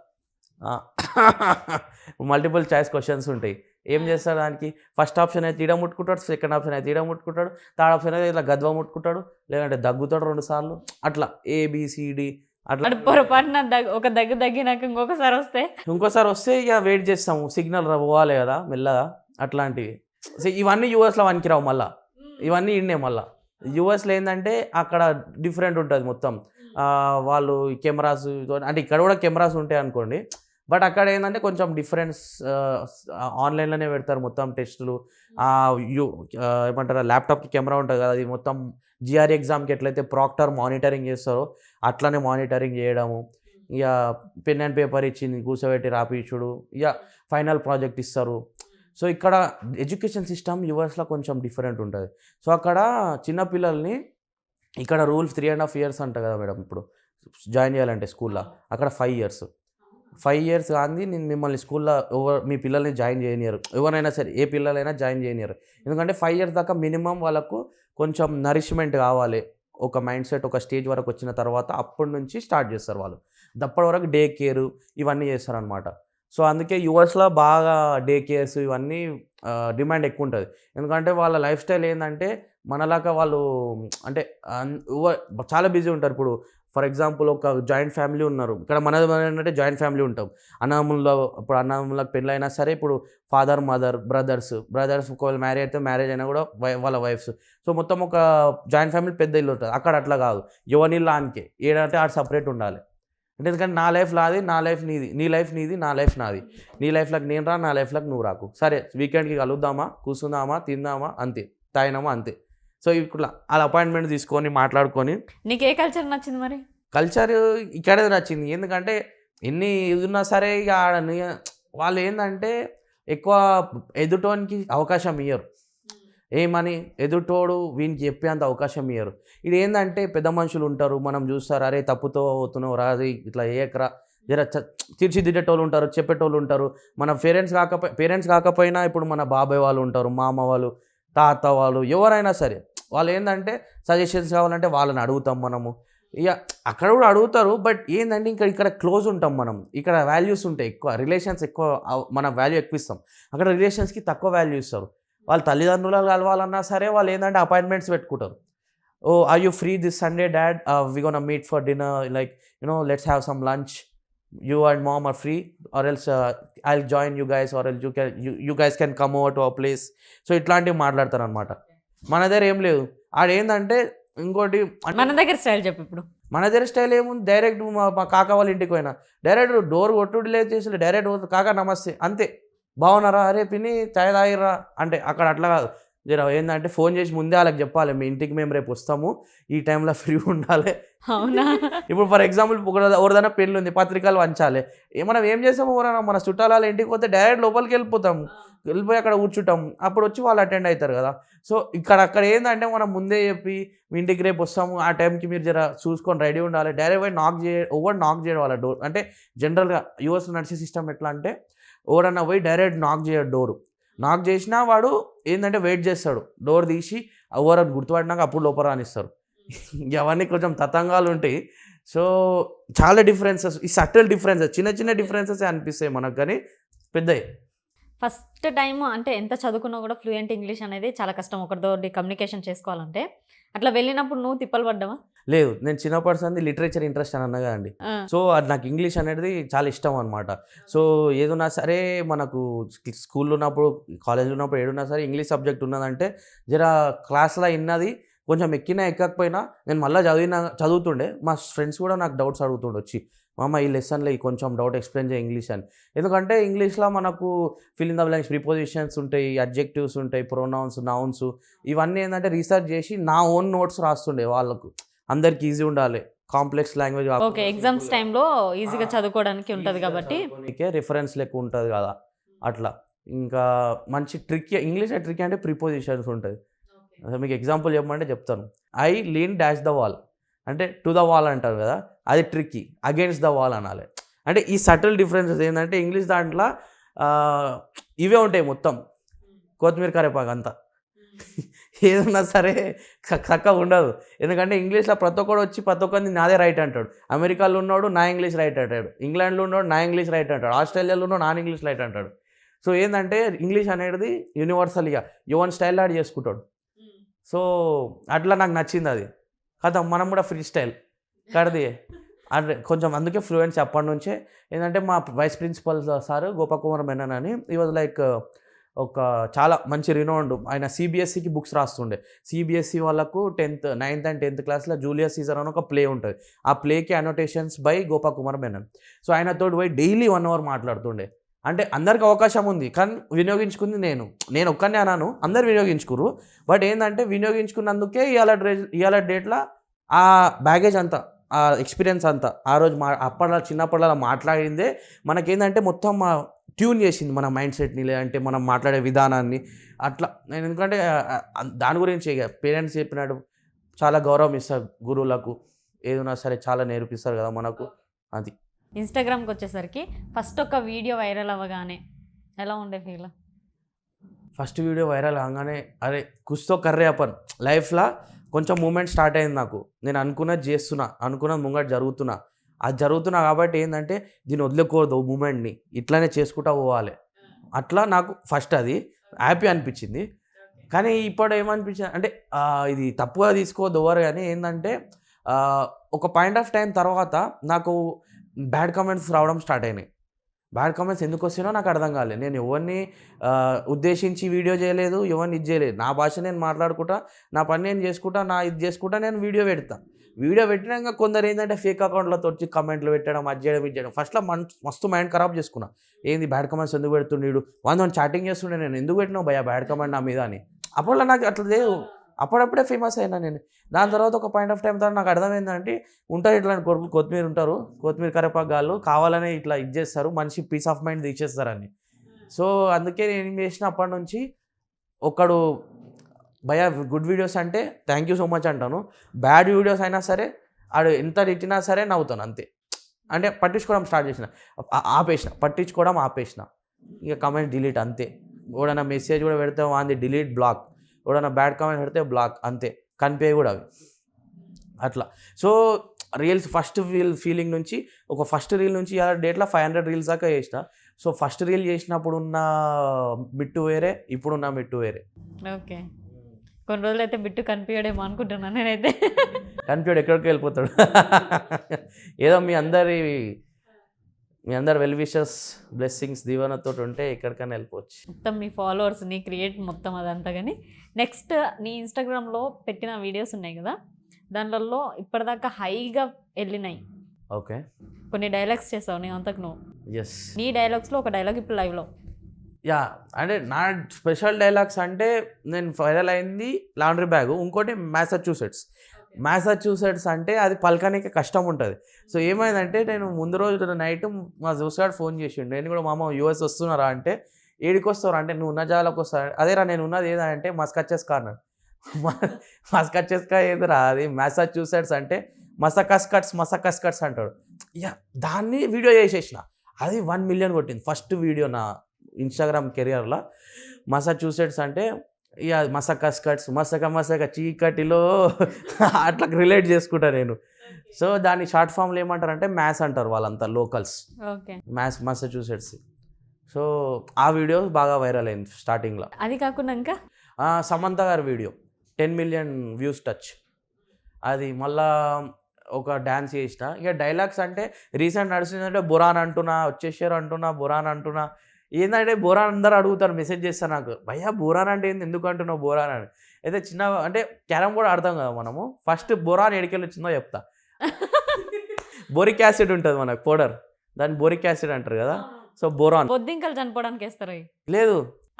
మల్టిపుల్ చాయిస్ క్వశ్చన్స్ ఉంటాయి. ఏం చేస్తాడు దానికి? ఫస్ట్ ఆప్షన్ అయితే తీడ ముట్టుకుంటాడు, సెకండ్ ఆప్షన్ అయితే తీడ ముట్టుకుంటాడు, థర్డ్ ఆప్షన్ అయితే ఇట్లా గద్వ ముట్టుకుంటాడు, లేదంటే దగ్గుతాడు 2 సార్లు. అట్లా ఏబిసిడి అట్లా. అటు పొరపాటున ఒక దగ్గినాక ఇంకొకసారి వస్తే ఇంకోసారి వస్తే ఇక వెయిట్ చేస్తాము, సిగ్నల్ పోవాలి కదా మెల్లగా. అట్లాంటివి ఇవన్నీ యూఎస్లో వనికి రావు. మళ్ళీ ఇవన్నీ ఇండే. మళ్ళీ యూఎస్లో ఏంటంటే అక్కడ డిఫరెంట్ ఉంటుంది మొత్తం. వాళ్ళు కెమెరాస్, అంటే ఇక్కడ కూడా కెమెరాస్ ఉంటాయి అనుకోండి, బట్ అక్కడ ఏంటంటే కొంచెం డిఫరెన్స్. ఆన్లైన్లోనే పెడతారు మొత్తం టెస్టులు. ఏమంటారు, ల్యాప్టాప్కి కెమెరా ఉంటుంది కదా, అది మొత్తం జిఆర్ఈ ఎగ్జామ్కి ఎట్లయితే ప్రాక్టర్ మానిటరింగ్ చేస్తారో అట్లనే మానిటరింగ్ చేయడము. ఇక పెన్ అండ్ పేపర్ ఇచ్చింది కూర్చోబెట్టి రాపిచ్చుడు, ఇక ఫైనల్ ప్రాజెక్ట్ ఇస్తారు. సో ఇక్కడ ఎడ్యుకేషన్ సిస్టమ్ యూఎస్లో కొంచెం డిఫరెంట్ ఉంటుంది. సో అక్కడ చిన్నపిల్లల్ని, ఇక్కడ రూల్స్ 3.5 years అంట కదా మేడం ఇప్పుడు జాయిన్ చేయాలంటే స్కూల్లో. అక్కడ 5 years. 5 years కానీ నేను మిమ్మల్ని స్కూల్లో మీ పిల్లల్ని జాయిన్ చేయనియరు. ఎవరైనా సరే ఏ పిల్లలైనా జాయిన్ చేయనియరు. ఎందుకంటే 5 years దాకా మినిమం వాళ్ళకు కొంచెం నరిష్మెంట్ కావాలి. ఒక మైండ్ సెట్ ఒక స్టేజ్ వరకు వచ్చిన తర్వాత అప్పటి నుంచి స్టార్ట్ చేస్తారు వాళ్ళు. అప్పటి వరకు డే కేరు ఇవన్నీ చేస్తారనమాట. సో అందుకే యూఎస్లో బాగా డే కేర్స్ ఇవన్నీ డిమాండ్ ఎక్కువ ఉంటుంది. ఎందుకంటే వాళ్ళ లైఫ్ స్టైల్ ఏంటంటే మనలాగా వాళ్ళు అంటే చాలా బిజీ ఉంటారు. ఇప్పుడు ఫర్ ఎగ్జాంపుల్ ఒక జాయింట్ ఫ్యామిలీ ఉన్నారు. ఇక్కడ మనది ఏంటంటే జాయింట్ ఫ్యామిలీ ఉంటాం. ఇప్పుడు అన్నదమ్ములకు పెళ్ళైనా సరే, ఇప్పుడు ఫాదర్ మదర్ బ్రదర్స్ ఒకవేళ మ్యారేజ్ అయితే మ్యారేజ్ అయినా కూడా వాళ్ళ వైఫ్స్. సో మొత్తం ఒక జాయింట్ ఫ్యామిలీ పెద్ద ఇల్లు ఉంటుంది. అక్కడ అట్లా కాదు, ఎవరినిల్లు ఆనికే. ఏడంటే ఆడు సపరేట్ ఉండాలి. అంటే ఎందుకంటే నా లైఫ్ నాది, నా లైఫ్ నీది, నీ లైఫ్ నీది, నా లైఫ్ నాది. నీ లైఫ్లోకి నేను రా, నా లైఫ్లోకి నువ్వు రాకు. సరే వీకెండ్కి కలుద్దామా, కూర్చుందామా, తిందామా, అంతే, తాగినామా, అంతే. సో ఇట్లా అలా అపాయింట్మెంట్ తీసుకొని మాట్లాడుకొని. నీకు ఏ కల్చర్ నచ్చింది మరి? కల్చర్ ఇక్కడే నచ్చింది. ఎందుకంటే ఎన్ని ఉన్నా సరే ఇక వాళ్ళు ఏంటంటే ఎక్కువ ఎదుటోనికి అవకాశం ఇయ్యరు. ఏమని ఎదుటోడు వీనికి చెప్పేంత అవకాశం ఇయ్యరు. ఇది ఏంటంటే పెద్ద మనుషులు ఉంటారు, మనం చూస్తారు, అరే తప్పుతో అవుతున్నావు రాది, ఇట్లా ఏకరా జర తీర్చిదిద్దేటోళ్ళు ఉంటారు, చెప్పేటోళ్ళు ఉంటారు. మన పేరెంట్స్ కాకపోయినా ఇప్పుడు మన బాబాయ్ వాళ్ళు ఉంటారు, మామ వాళ్ళు, తాత వాళ్ళు, ఎవరైనా సరే వాళ్ళు ఏంటంటే సజెషన్స్ కావాలంటే వాళ్ళని అడుగుతాం మనము. ఇక అక్కడ కూడా అడుగుతారు, బట్ ఏంటంటే ఇక్కడ క్లోజ్ ఉంటాం మనం. ఇక్కడ వాల్యూస్ ఉంటాయి ఎక్కువ, రిలేషన్స్ ఎక్కువ, మన వాల్యూ ఎక్కువ ఇస్తాం. అక్కడ రిలేషన్స్కి తక్కువ వాల్యూ ఇస్తారు. వాళ్ళ తల్లిదండ్రులు కలవాలన్నా సరే వాళ్ళు ఏంటంటే అపాయింట్మెంట్స్ పెట్టుకుంటారు. Oh are you free this Sunday dad, we gonna meet for dinner, like let's have some lunch, you and mom are free, or else I will join you guys, or else you guys can come over to our place. So ఇట్లాంటివి మాట్లాడతారు అనమాట. మన దగ్గర ఏం లేదు. ఆడేందంటే ఇంకోటి, మన దగ్గర స్టైల్ చెప్పు. ఇప్పుడు మన దగ్గర స్టైల్ ఏముంది, డైరెక్ట్ మా కాకా వాళ్ళ ఇంటికి పోయినా డైరెక్ట్ డోర్ కొట్టుడు లేదు, చేసి డైరెక్ట్ కాకా నమస్తే అంతే, బాగున్నారా, అరే పిన్ని చాయ్ తాగిర్రా అంటే. అక్కడ అట్లా కాదు. జర ఏంటంటే ఫోన్ చేసి ముందే వాళ్ళకి చెప్పాలి, మీ ఇంటికి మేము రేపు వస్తాము, ఈ టైంలో ఫ్రీ ఉండాలి. అవునా? ఇప్పుడు ఫర్ ఎగ్జాంపుల్ ఎవరిదైనా పెళ్ళి ఉంది, పత్రికలు వంచాలి, మనం ఏం చేస్తాము, ఎవరైనా మన చుట్టాల ఇంటికి పోతే డైరెక్ట్ లోపలికి వెళ్ళిపోయి అక్కడ కూర్చుంటాం. అప్పుడు వచ్చి వాళ్ళు అటెండ్ అవుతారు కదా. సో అక్కడ ఏంటంటే మనం ముందే చెప్పి మీ ఇంటికి రేపు వస్తాము, ఆ టైంకి మీరు జర చూసుకొని రెడీ ఉండాలి. డైరెక్ట్ పోయి నాక్ చేయడం వాళ్ళ డోర్. అంటే జనరల్గా యూఎస్ నడిచే సిస్టమ్ ఎట్లా అంటే ఎవడన్నా పోయి డైరెక్ట్ నాక్ చేయడు డోరు. నాక్ చేసినా వాడు ఏంటంటే వెయిట్ చేస్తాడు, డోర్ తీసి ఎవరు గుర్తుపడినాక అప్పుడు లోపల రానిస్తారు. అవన్నీ కొంచెం తతంగాలు ఉంటాయి. సో చాలా డిఫరెన్సెస్, ఈ సటిల్ డిఫరెన్సెస్, చిన్న డిఫరెన్సెస్ అనిపిస్తాయి మనకు, కానీ పెద్దవి. ఫస్ట్ టైం అంటే ఎంత చదువుకున్నా కూడా ఫ్లూయెంట్ ఇంగ్లీష్ అనేది చాలా కష్టం, ఒకరితో కమ్యూనికేషన్ చేసుకోవాలంటే. అట్లా వెళ్ళినప్పుడు నువ్వు తిప్పలు పడ్డావా? లేదు, నేను చిన్నప్పటి నుంచి లిటరేచర్ ఇంట్రెస్ట్ అని అన్నా కదండి. సో అది నాకు ఇంగ్లీష్ అనేది చాలా ఇష్టం అనమాట. సో ఏదున్నా సరే మనకు స్కూల్లో ఉన్నప్పుడు, కాలేజ్లో ఉన్నప్పుడు ఏడున్నా సరే ఇంగ్లీష్ సబ్జెక్ట్ ఉన్నదంటే జర క్లాస్లో విన్నది కొంచెం ఎక్కినా ఎక్కకపోయినా నేను మళ్ళీ చదువుతుండే. మా ఫ్రెండ్స్ కూడా నాకు డౌట్స్ అడుగుతుండే వచ్చి, మామ ఈ లెసన్లో ఈ కొంచెం డౌట్ ఎక్స్ప్లెయిన్ చేయ ఇంగ్లీష్ అని. ఎందుకంటే ఇంగ్లీష్లో మనకు fill in the blanks, prepositions ఉంటాయి, అడ్జెక్టివ్స్ ఉంటాయి, ప్రొనౌన్స్, నౌన్స్, ఇవన్నీ ఏంటంటే రీసెర్చ్ చేసి నా ఓన్ నోట్స్ రాస్తుండే. వాళ్ళకు అందరికి ఈజీ ఉండాలి, కాంప్లెక్స్ లాంగ్వేజ్ ఓకే, ఎగ్జామ్స్ టైంలో ఈజీగా చదువుకోవడానికి ఉంటుంది కాబట్టి రిఫరెన్స్ లెక్క ఉంటుంది కదా అట్లా. ఇంకా మంచి ట్రిక్ ఇంగ్లీష్ ట్రిక్ అంటే ప్రిపోజిషన్స్ ఉంటుంది. అసలు మీకు ఎగ్జాంపుల్ చెప్పమంటే చెప్తాను. I lean dash the wall అంటే టు ద వాల్ అంటారు కదా, అది ట్రిక్కి. అగేన్స్ట్ ద వాల్ అనాలి. అంటే ఈ సటిల్ డిఫరెన్సెస్ ఏంటంటే ఇంగ్లీష్ దాంట్లో ఇవే ఉంటాయి మొత్తం, కొత్తిమీర కరేపాకు అంతా. ఏదన్నా సరే చక్కగా ఉండదు. ఎందుకంటే ఇంగ్లీష్లో ప్రతి ఒక్కడు వచ్చి ప్రతి ఒక్కరిని నాదే రైట్ అంటాడు. అమెరికాలో ఉన్నాడు నా ఇంగ్లీష్ రైట్ అంటాడు, ఇంగ్లాండ్లో ఉన్నాడు నా ఇంగ్లీష్ రైట్ అంటాడు, ఆస్ట్రేలియాలో ఉన్నాడు నా ఇంగ్లీష్ రైట్ అంటాడు. సో ఏంటంటే ఇంగ్లీష్ అనేది యూనివర్సల్గా యువన్ స్టైల్ యాడ్ చేసుకుంటాడు. సో అట్లా నాకు నచ్చింది అది కదా. మనం కూడా ఫ్రీ స్టైల్ కడది అంటే కొంచెం అందుకే ఫ్లూయెన్సీ అప్పటి నుంచే. ఏంటంటే మా వైస్ ప్రిన్సిపల్ సార్ గోపాకుమార్ మెనన్ అని, ఈ వాజ్ లైక్ ఒక చాలా మంచి రినౌండ్. ఆయన సిబిఎస్సికి బుక్స్ రాస్తుండే. సిబిఎస్సి వాళ్ళకు 9th and 10th క్లాస్లో జూలియస్ సీజర్ అని ఒక ప్లే ఉంటుంది. ఆ ప్లేకి అనోటేషన్స్ బై గోపాకుమార్ మెనన్. సో ఆయనతో పోయి డైలీ 1 hour మాట్లాడుతుండే. అంటే అందరికి అవకాశం ఉంది కానీ వినియోగించుకుంది నేను ఒక్కనే అన్నాను, అందరు వినియోగించుకురు. బట్ ఏంటంటే వినియోగించుకున్నందుకే ఇవాళ డేట్లో ఆ బ్యాగేజ్ అంతా, ఆ ఎక్స్పీరియన్స్ అంతా ఆ రోజు చిన్నప్పటిలో మాట్లాడిందే మనకేంటంటే మొత్తం ట్యూన్ చేసింది మన మైండ్ సెట్ని, లేదంటే మనం మాట్లాడే విధానాన్ని. అట్లా నేను ఎందుకంటే దాని గురించి ఇక పేరెంట్స్ చెప్పినట్టు చాలా గౌరవం ఇస్తారు గురువులకు, ఏదైనా సరే చాలా నేర్పిస్తారు కదా మనకు. అది ఇన్స్టాగ్రామ్కి వచ్చేసరికి ఫస్ట్ ఒక వీడియో వైరల్ అవ్వగానే ఎలా ఉండే ఫీల్? ఫస్ట్ వీడియో వైరల్ అవగానే అరే కుస్తో కర్రే అపన్ లైఫ్లో కొంచెం మూమెంట్ స్టార్ట్ అయింది నాకు. నేను అనుకున్నది చేస్తున్నా, అనుకున్నది ముంగట జరుగుతున్నా కాబట్టి ఏంటంటే దీన్ని వదిలేకూడదు, మూమెంట్ని ఇట్లానే చేసుకుంటూ పోవాలి. అట్లా నాకు ఫస్ట్ అది హ్యాపీ అనిపించింది. కానీ ఇప్పుడు ఏమనిపించింది అంటే ఇది తప్పుగా తీసుకోవద్దు ఎవరు, కానీ ఏంటంటే ఒక పాయింట్ ఆఫ్ టైం తర్వాత నాకు బ్యాడ్ కామెంట్స్ రావడం స్టార్ట్ అయినాయి. బ్యాడ్ కామెంట్స్ ఎందుకు వస్తున్నాయో నాకు అర్థం కాలేదు. నేను ఎవరిని ఉద్దేశించి వీడియో చేయలేదు, ఎవరిని ఇది చేయలేదు. నా భాష నేను మాట్లాడుకుంటా, నా పని నేను చేసుకుంటా, ఇది చేసుకుంటా, నేను వీడియో పెట్టినాక కొందరు ఏంటంటే ఫేక్ అకౌంట్లతో వచ్చి కమెంట్లు పెట్టడం, అది చేయడం. ఫస్ట్లో మస్తు మైండ్ ఖరాబ్ చేసుకున్నా. ఏంది బ్యాడ్ కామెంట్స్ ఎందుకు పెడుతుండీడు, వాళ్ళని చాటింగ్ చేస్తుండే, నేను ఎందుకు పెట్టినావు భయ్యా బ్యాడ్ కామెంట్ నా మీద అని. అప్పట్లో నాకు అట్లా లేవు, అప్పుడప్పుడే ఫేమస్ అయినా నేను. దాని తర్వాత ఒక పాయింట్ ఆఫ్ టైం తర్వాత నాకు అర్థమైందంటే ఉంటారు ఇట్లాంటి కొడుకులు, కొత్తిమీర కరేపాకు గాళ్ళు కావాలని ఇట్లా ఇది చేస్తారు, మనిషి పీస్ ఆఫ్ మైండ్ తీసేస్తారని. సో అందుకే నేను ఏం చేసిన అప్పటి నుంచి ఒకడు భయ్యా గుడ్ వీడియోస్ అంటే థ్యాంక్ యూ సో మచ్ అంటాను, బ్యాడ్ వీడియోస్ అయినా సరే ఆడు ఎంత తిట్టినా సరే నవ్వుతాను అంతే. అంటే పట్టించుకోవడం స్టార్ట్ చేసిన, పట్టించుకోవడం ఆపేసిన. ఇక కమెంట్ డిలీట్ అంతే. ఎవడన్నా మెసేజ్ కూడా పెడితే వాంది డిలీట్, బ్లాక్. ఎవడన్నా బ్యాడ్ కామెంట్ పెడితే బ్లాక్, అంతే. కనిపే కూడా అవి అట్లా. సో రీల్స్ ఫస్ట్ ఫీలింగ్ నుంచి ఫస్ట్ రీల్ నుంచి ఇవాళ డేట్లో 500 రీల్స్ దాకా చేసిన. సో ఫస్ట్ రీల్ చేసినప్పుడు ఉన్న మిట్టు వేరే, ఇప్పుడున్న మిట్టు వేరే. ఓకే, కొన్ని రోజులు అయితే బిట్టు కనిపించడేమో అనుకుంటున్నాను నేనైతే. కనిపించాడు, ఎక్కడికి వెళ్ళిపోతాడు. ఏదో మీ అందరి వెల్ విషెస్, బ్లెస్సింగ్స్, దీవెనతో ఉంటే ఎక్కడికైనా వెళ్ళిపోవచ్చు. మొత్తం మీ ఫాలోవర్స్, నీ క్రియేట్ మొత్తం అదంతా. కానీ నెక్స్ట్ నీ ఇన్స్టాగ్రామ్లో పెట్టిన వీడియోస్ ఉన్నాయి కదా, దానిలో ఇప్పటిదాకా హైగా వెళ్ళినాయి. ఓకే, కొన్ని డైలాగ్స్ చేసావు నీ అంతకు నువ్వు. ఎస్, నీ డైలాగ్స్లో ఒక డైలాగ్ ఇప్పుడు లైవ్లో. యా, అంటే నా స్పెషల్ డైలాగ్స్ అంటే నేను వైరల్ అయింది లాండ్రీ బ్యాగ్, ఇంకోటి మ్యాసచ్యూసెట్స్ అంటే అది పలకనికి కష్టం ఉంటుంది. సో ఏమైందంటే నేను ముందు రోజు నైట్ మా జోస్గాడు ఫోన్ చేసిండు. నేను కూడా మామ యూఎస్ వస్తున్నారా అంటే, ఏడికి వస్తారా అంటే, నువ్వు ఉన్న జాగాలకు వస్తా. అదేరా నేను ఉన్నది ఏదంటే మస్కచెస్ కార్నర్. మస్కచెస్ కా ఏదిరా అది, మ్యాసచ్యూసెట్స్ అంటే మసకస్కట్స్ అంటాడు. యా, దాన్ని వీడియో చేసేసిన. అది 1 million కొట్టింది ఫస్ట్ వీడియో నా ఇన్స్టాగ్రామ్ కెరియర్లో. మసాచ్యూసెట్స్ అంటే ఇక మసక చీకటిలో అట్లా రిలేట్ చేసుకుంటా నేను. సో దాన్ని షార్ట్ ఫామ్లో ఏమంటారంటే మ్యాథ్స్ అంటారు వాళ్ళంతా లోకల్స్, మసాచ్యూసెట్స్. సో ఆ వీడియో బాగా వైరల్ అయింది స్టార్టింగ్లో. అది కాకుండా ఇంకా సమంత గారి వీడియో 10 million వ్యూస్ టచ్. అది మళ్ళా ఒక డ్యాన్స్ చేసిన. ఇక డైలాగ్స్ అంటే రీసెంట్ నడుస్తుందంటే బురాన్ అంటున్నా, వచ్చేసారు అంటున్నా, బురాన్ అంటున్నా, ఏంటంటే బోరాన్ అందరూ అడుగుతారు, మెసేజ్ చేస్తారు నాకు, భయ్యా బోరాన్ అంటే ఏంది, ఎందుకు అంటున్నావు బోరాన్ అని. అయితే చిన్న అంటే క్యారమ్ కూడా ఆడతాం కదా మనము, ఫస్ట్ బోరాన్ ఎడికెళ్ళి వచ్చిందో చెప్తా. బోరిక్ యాసిడ్ ఉంటుంది మనకు పౌడర్, దాన్ని బోరిక్ యాసిడ్ అంటారు కదా. సో బోరాన్ బొద్దింకలు చనిపోవడానికి వేస్తారు అవి. లేదు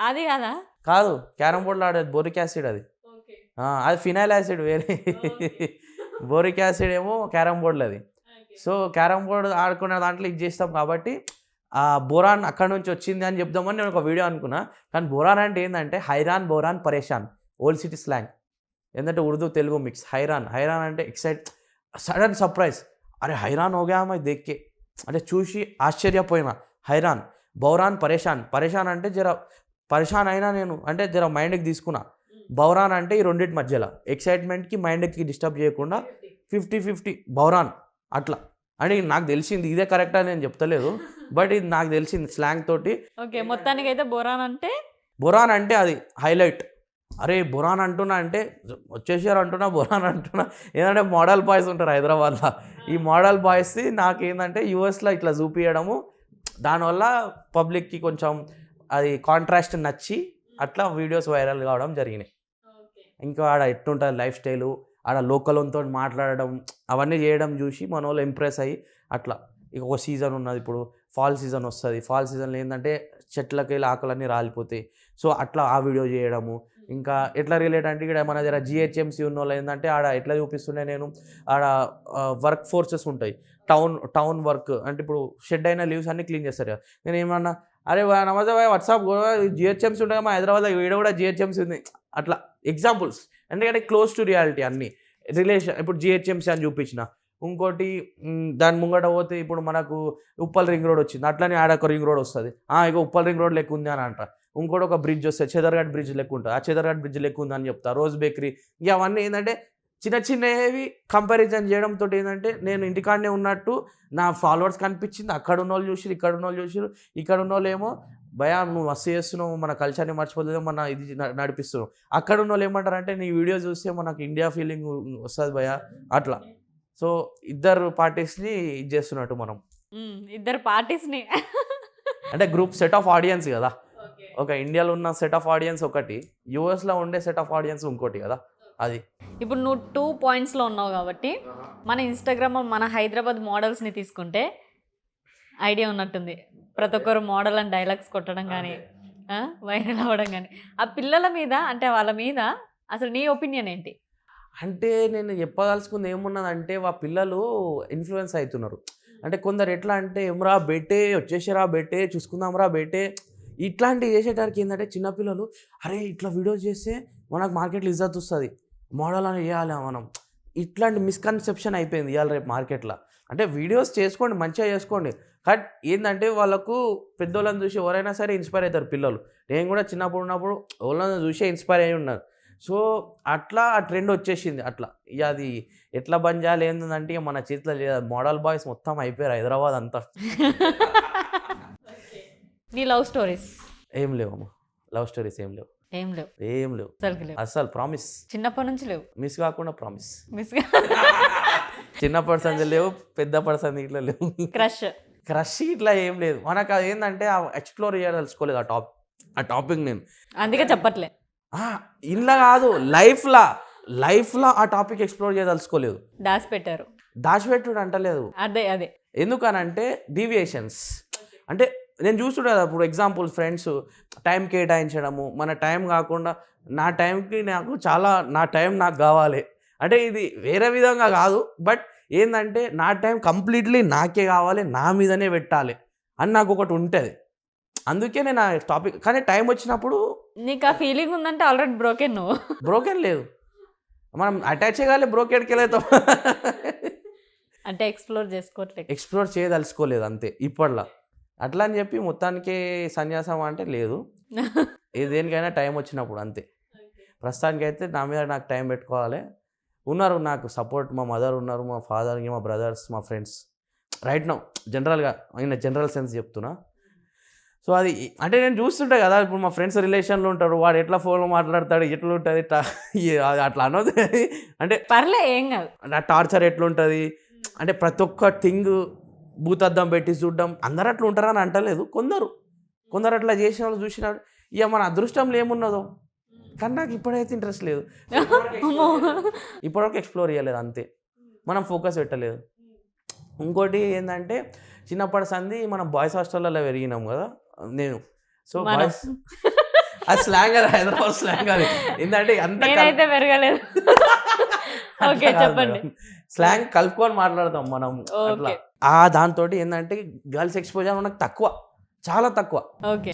అది కాదా? కాదు, క్యారమ్ బోర్డులో ఆడేది బోరిక్ యాసిడ్ అది. అది ఫినైల్ యాసిడ్ వేరే. బోరిక్ యాసిడ్ ఏమో క్యారమ్ బోర్డులో అది. సో క్యారమ్ బోర్డు ఆడుకునే దాంట్లో ఇది చేస్తాం కాబట్టి ఆ బోరాన్ అక్కడ నుంచి వచ్చింది అని చెప్దామని నేను ఒక వీడియో అనుకున్నా. కానీ బోరాన్ అంటే ఏంటంటే హైరాన్, బోరాన్, పరేషాన్, ఓల్డ్ సిటీ స్లాంగ్. ఏంటంటే ఉర్దూ తెలుగు మిక్స్. హైరాన్ అంటే ఎక్సైట్, సడన్ సర్ప్రైజ్, అరే హైరాన్ హోగా మై దేక్కే, అంటే చూసి ఆశ్చర్యపోయినా హైరాన్. బౌరాన్, పరేషాన్ అంటే జర పరేషాన్ అయినా నేను, అంటే జర మైండ్కి తీసుకున్నా. బౌరాన్ అంటే ఈ రెండింటి మధ్యలో ఎక్సైట్మెంట్కి మైండ్కి డిస్టర్బ్ చేయకుండా 50-50 బౌరాన్ అట్లా. అని నాకు తెలిసింది, ఇదే కరెక్ట్ అని నేను చెప్తలేదు, బట్ ఇది నాకు తెలిసింది స్లాంగ్ తోటి. ఓకే, మొత్తానికి అయితే బొరాన్ అంటే అది హైలైట్. అరే బొరాన్ అంటున్నా అంటే వచ్చేసారు అంటున్నా, బొరాన్ అంటున్నా. ఏంటంటే మోడల్ బాయ్స్ ఉంటారు హైదరాబాద్లో, ఈ మోడల్ బాయ్స్ది నాకేంటంటే యూఎస్లో ఇట్లా చూపించడము, దానివల్ల పబ్లిక్కి కొంచెం అది కాంట్రాస్ట్ నచ్చి అట్లా వీడియోస్ వైరల్ కావడం జరిగినాయి. ఇంకా ఆడ ఎట్లుంటుంది లైఫ్ స్టైలు, ఆడ లోకల్తో మాట్లాడడం, అవన్నీ చేయడం చూసి మన వాళ్ళు ఇంప్రెస్ అయ్యి అట్లా. ఇక ఒక సీజన్ ఉన్నది, ఇప్పుడు ఫాల్ సీజన్ వస్తుంది. ఫాల్ సీజన్లో ఏంటంటే చెట్లకి వెళ్ళి ఆకులన్నీ రాలిపోతాయి. సో అట్లా ఆ వీడియో చేయడము. ఇంకా ఎట్లా రిలేట్ అంటే ఇక్కడ మన దగ్గర జిహెచ్ఎంసీ ఉన్న వాళ్ళు ఏంటంటే ఆడ ఎట్లా చూపిస్తుండే నేను, ఆడ వర్క్ ఫోర్సెస్ ఉంటాయి, టౌన్ వర్క్ అంటే ఇప్పుడు షెడ్ అయిన లీవ్స్ అన్నీ క్లీన్ చేస్తారు కదా. నేను ఏమన్నా, అరే నమస్తే బాయ్ వాట్సాప్ జిహెచ్ఎంసీ ఉంటుంది మా హైదరాబాద్లో, వీడియో కూడా జిహెచ్ఎంసీ ఉంది అట్లా. ఎగ్జాంపుల్స్ ఎందుకంటే క్లోజ్ టు రియాలిటీ అన్నీ రిలేషన్. ఇప్పుడు జిహెచ్ఎంసీ అని చూపించిన, ఇంకోటి దాని ముంగట పోతే ఇప్పుడు మనకు ఉప్పల్ రింగ్ రోడ్ వచ్చింది, అట్లనే ఆడ ఒక రింగ్ రోడ్ వస్తుంది, ఇక ఉప్పల్ రింగ్ రోడ్ లెక్క ఉంది అని అంట. ఇంకోటి ఒక బ్రిడ్జ్ వస్తుంది, చెదర్ఘాట్ బ్రిడ్జ్ లెక్క ఉంటుంది, ఆ చెదర్ఘాట్ బ్రిడ్జ్ లెక్క ఉంది అని చెప్తా. రోజ్ బేకరీ, ఇక అవన్నీ ఏంటంటే చిన్న చిన్నవి కంపారిజన్ చేయడంతో ఏంటంటే నేను ఇంటికాడనే ఉన్నట్టు నా ఫాలోవర్స్ కనిపించింది. అక్కడ ఉన్న వాళ్ళు చూసిరు, ఇక్కడ ఉన్న వాళ్ళు చూసిరు. ఇక్కడ ఉన్న వాళ్ళు ఏమో భయా నువ్వు మస్తు చేస్తున్నావు, మన కల్చర్ని మర్చిపోతుంది, మన ఇది నడిపిస్తున్నావు. అక్కడ ఉన్న వాళ్ళు ఏమంటారంటే నీ వీడియో చూస్తే మనకు ఇండియా ఫీలింగ్ వస్తుంది భయా అట్లా. సో ఇద్దరు పార్టీస్ని ఇది చేస్తున్నట్టు మనం, ఇద్దరు పార్టీస్ని అంటే గ్రూప్ సెట్ ఆఫ్ ఆడియన్స్ కదా. ఒక ఇండియాలో ఉన్న సెట్ ఆఫ్ ఆడియన్స్ ఒకటి, యూఎస్లో ఉండే సెట్ ఆఫ్ ఆడియన్స్ ఇంకోటి కదా. అది ఇప్పుడు నువ్వు 2 పాయింట్స్లో ఉన్నావు కాబట్టి మన ఇన్స్టాగ్రామ్ మన హైదరాబాద్ మోడల్స్ని తీసుకుంటే ఐడియా ఉన్నట్టుంది. ప్రతి ఒక్కరు మోడల్ అండ్ డైలాగ్స్ కొట్టడం కానీ వైరల్ అవ్వడం కానీ, ఆ పిల్లల మీద అంటే వాళ్ళ మీద అసలు నీ ఒపీనియన్ ఏంటి? అంటే నేను చెప్పదలుచుకుంది ఏమున్నదంటే ఆ పిల్లలు ఇన్ఫ్లుయెన్స్ అవుతున్నారు. అంటే కొందరు ఎట్లా అంటే ఏమరా బెట్టే వచ్చేసారా బెట్టే చూసుకుందాంరా బెట్టే ఇట్లాంటివి చేసేటానికి ఏంటంటే చిన్నపిల్లలు అరే ఇట్లా వీడియోస్ చేస్తే మనకు మార్కెట్లో ఇజ్జత్ వస్తుంది, మోడల్ అని చేయాలి మనం, ఇట్లాంటి మిస్కన్సెప్షన్ అయిపోయింది ఇవాళ రేపు మార్కెట్లో. అంటే వీడియోస్ చేసుకోండి, మంచిగా చేసుకోండి, బట్ ఏంటంటే వాళ్ళకు పెద్దోళ్ళని చూసి ఎవరైనా సరే ఇన్స్పైర్ అవుతారు పిల్లలు. నేను కూడా చిన్నప్పుడు ఉన్నప్పుడు వాళ్ళని చూసే ఇన్స్పైర్ అయి ఉన్నాను. సో అట్లా ఆ ట్రెండ్ వచ్చేసింది. అట్లా ఇక అది ఎట్లా బంద్ చేయాలి ఏంటంటే ఇక మన చేతిలో లేదు. మోడల్ బాయ్స్ మొత్తం అయిపోయారు హైదరాబాద్ అంతా. నీ లవ్ స్టోరీస్ ఏం లేవు, లవ్ స్టోరీస్ ఏం లేవు, ఏం లేవు అసలు. ప్రామిస్ చిన్నప్పటి నుంచి లేవు, మిస్ కాకుండా ప్రామిస్. చిన్న పర్సన్ లేవు, పెద్ద పర్సన్ ఇట్లా లేవు, క్రష్ ఇట్లా ఏం లేదు. మనకు అది ఏంటంటే ఎక్స్ప్లోర్ చేయదలుచుకోలేదు ఆ టాపిక్. నేను అందుకే చెప్పట్లే, ఇంట్లో కాదు లైఫ్లో ఆ టాపిక్ ఎక్స్ప్లోర్ చేయదలుచుకోలేదు. దాచిపెట్టుడు అంటలేదు. అదే ఎందుకనంటే డీవియేషన్స్. అంటే నేను చూస్తుండే కదా ఇప్పుడు ఎగ్జాంపుల్ ఫ్రెండ్స్ టైం కేటాయించడము, మన టైం కాకుండా నా టైంకి నా టైం నాకు కావాలి అంటే ఇది వేరే విధంగా కాదు, బట్ ఏంటంటే నా టైం కంప్లీట్లీ నాకే కావాలి, నా మీదనే పెట్టాలి అని నాకు ఒకటి ఉంటుంది. అందుకే నేను ఆ టాపిక్. కానీ టైం వచ్చినప్పుడు నీకు ఆ ఫీలింగ్ ఉందంటే ఆల్రెడీ బ్రోకెన్ లేదు, మనం అటాచ్ చేయగాలి, బ్రోకెన్కి వెళ్తాం అంటే ఎక్స్ప్లోర్ చేయదలుచుకోలేదు అంతే ఇప్పట్లో. అట్లా అని చెప్పి మొత్తానికి సన్యాసం అంటే లేదు, దేనికైనా టైం వచ్చినప్పుడు అంతే. ప్రస్తుతానికైతే నా మీద నాకు టైం పెట్టుకోవాలి. ఉన్నారు నాకు సపోర్ట్, మా మదర్ ఉన్నారు, మా ఫాదర్, మా బ్రదర్స్, మా ఫ్రెండ్స్ రైట్ నౌ. జనరల్గా జనరల్ సెన్స్ చెప్తున్నా. సో అది అంటే నేను చూస్తుంటా కదా ఇప్పుడు మా ఫ్రెండ్స్ రిలేషన్లో ఉంటారు, వాడు ఎట్లా ఫోన్లో మాట్లాడతాడు, ఎట్లా ఉంటుంది అట్లా అనొద్దు అంటే పర్లే ఏం కాదు. నా టార్చర్ ఎట్లుంటుంది అంటే ప్రతి ఒక్క థింగ్ భూతద్దం పెట్టి చూడడం, అందరూ అట్లా ఉంటారని అంటలేదు, కొందరు కొందరు అట్లా చేసిన వాళ్ళు చూసినాడు ఇక మన అదృష్టంలో ఏమున్నదో, కానీ నాకు ఇప్పుడైతే ఇంట్రెస్ట్ లేదు. ఇప్పటివరకు ఎక్స్ప్లోర్ చేయలేదు, అంతే. మనం ఫోకస్ పెట్టలేదు. ఇంకోటి ఏంటంటే చిన్నప్పటి సంది మనం బాయ్స్ హాస్టల్లో పెరిగినాం కదా నేను. సో బాయ్స్ అది స్లాంగ్ అది, హైదరాబాద్ స్లాంగ్ అది. ఏంటంటే అంత పెరగలేదు. ఓకే, చెప్పండి. స్లాంగ్ కలుపుకొని మాట్లాడతాం మనం అట్లా. దాంతో ఏంటంటే గర్ల్స్ ఎక్స్పోజర్ మనకు తక్కువ, చాలా తక్కువ.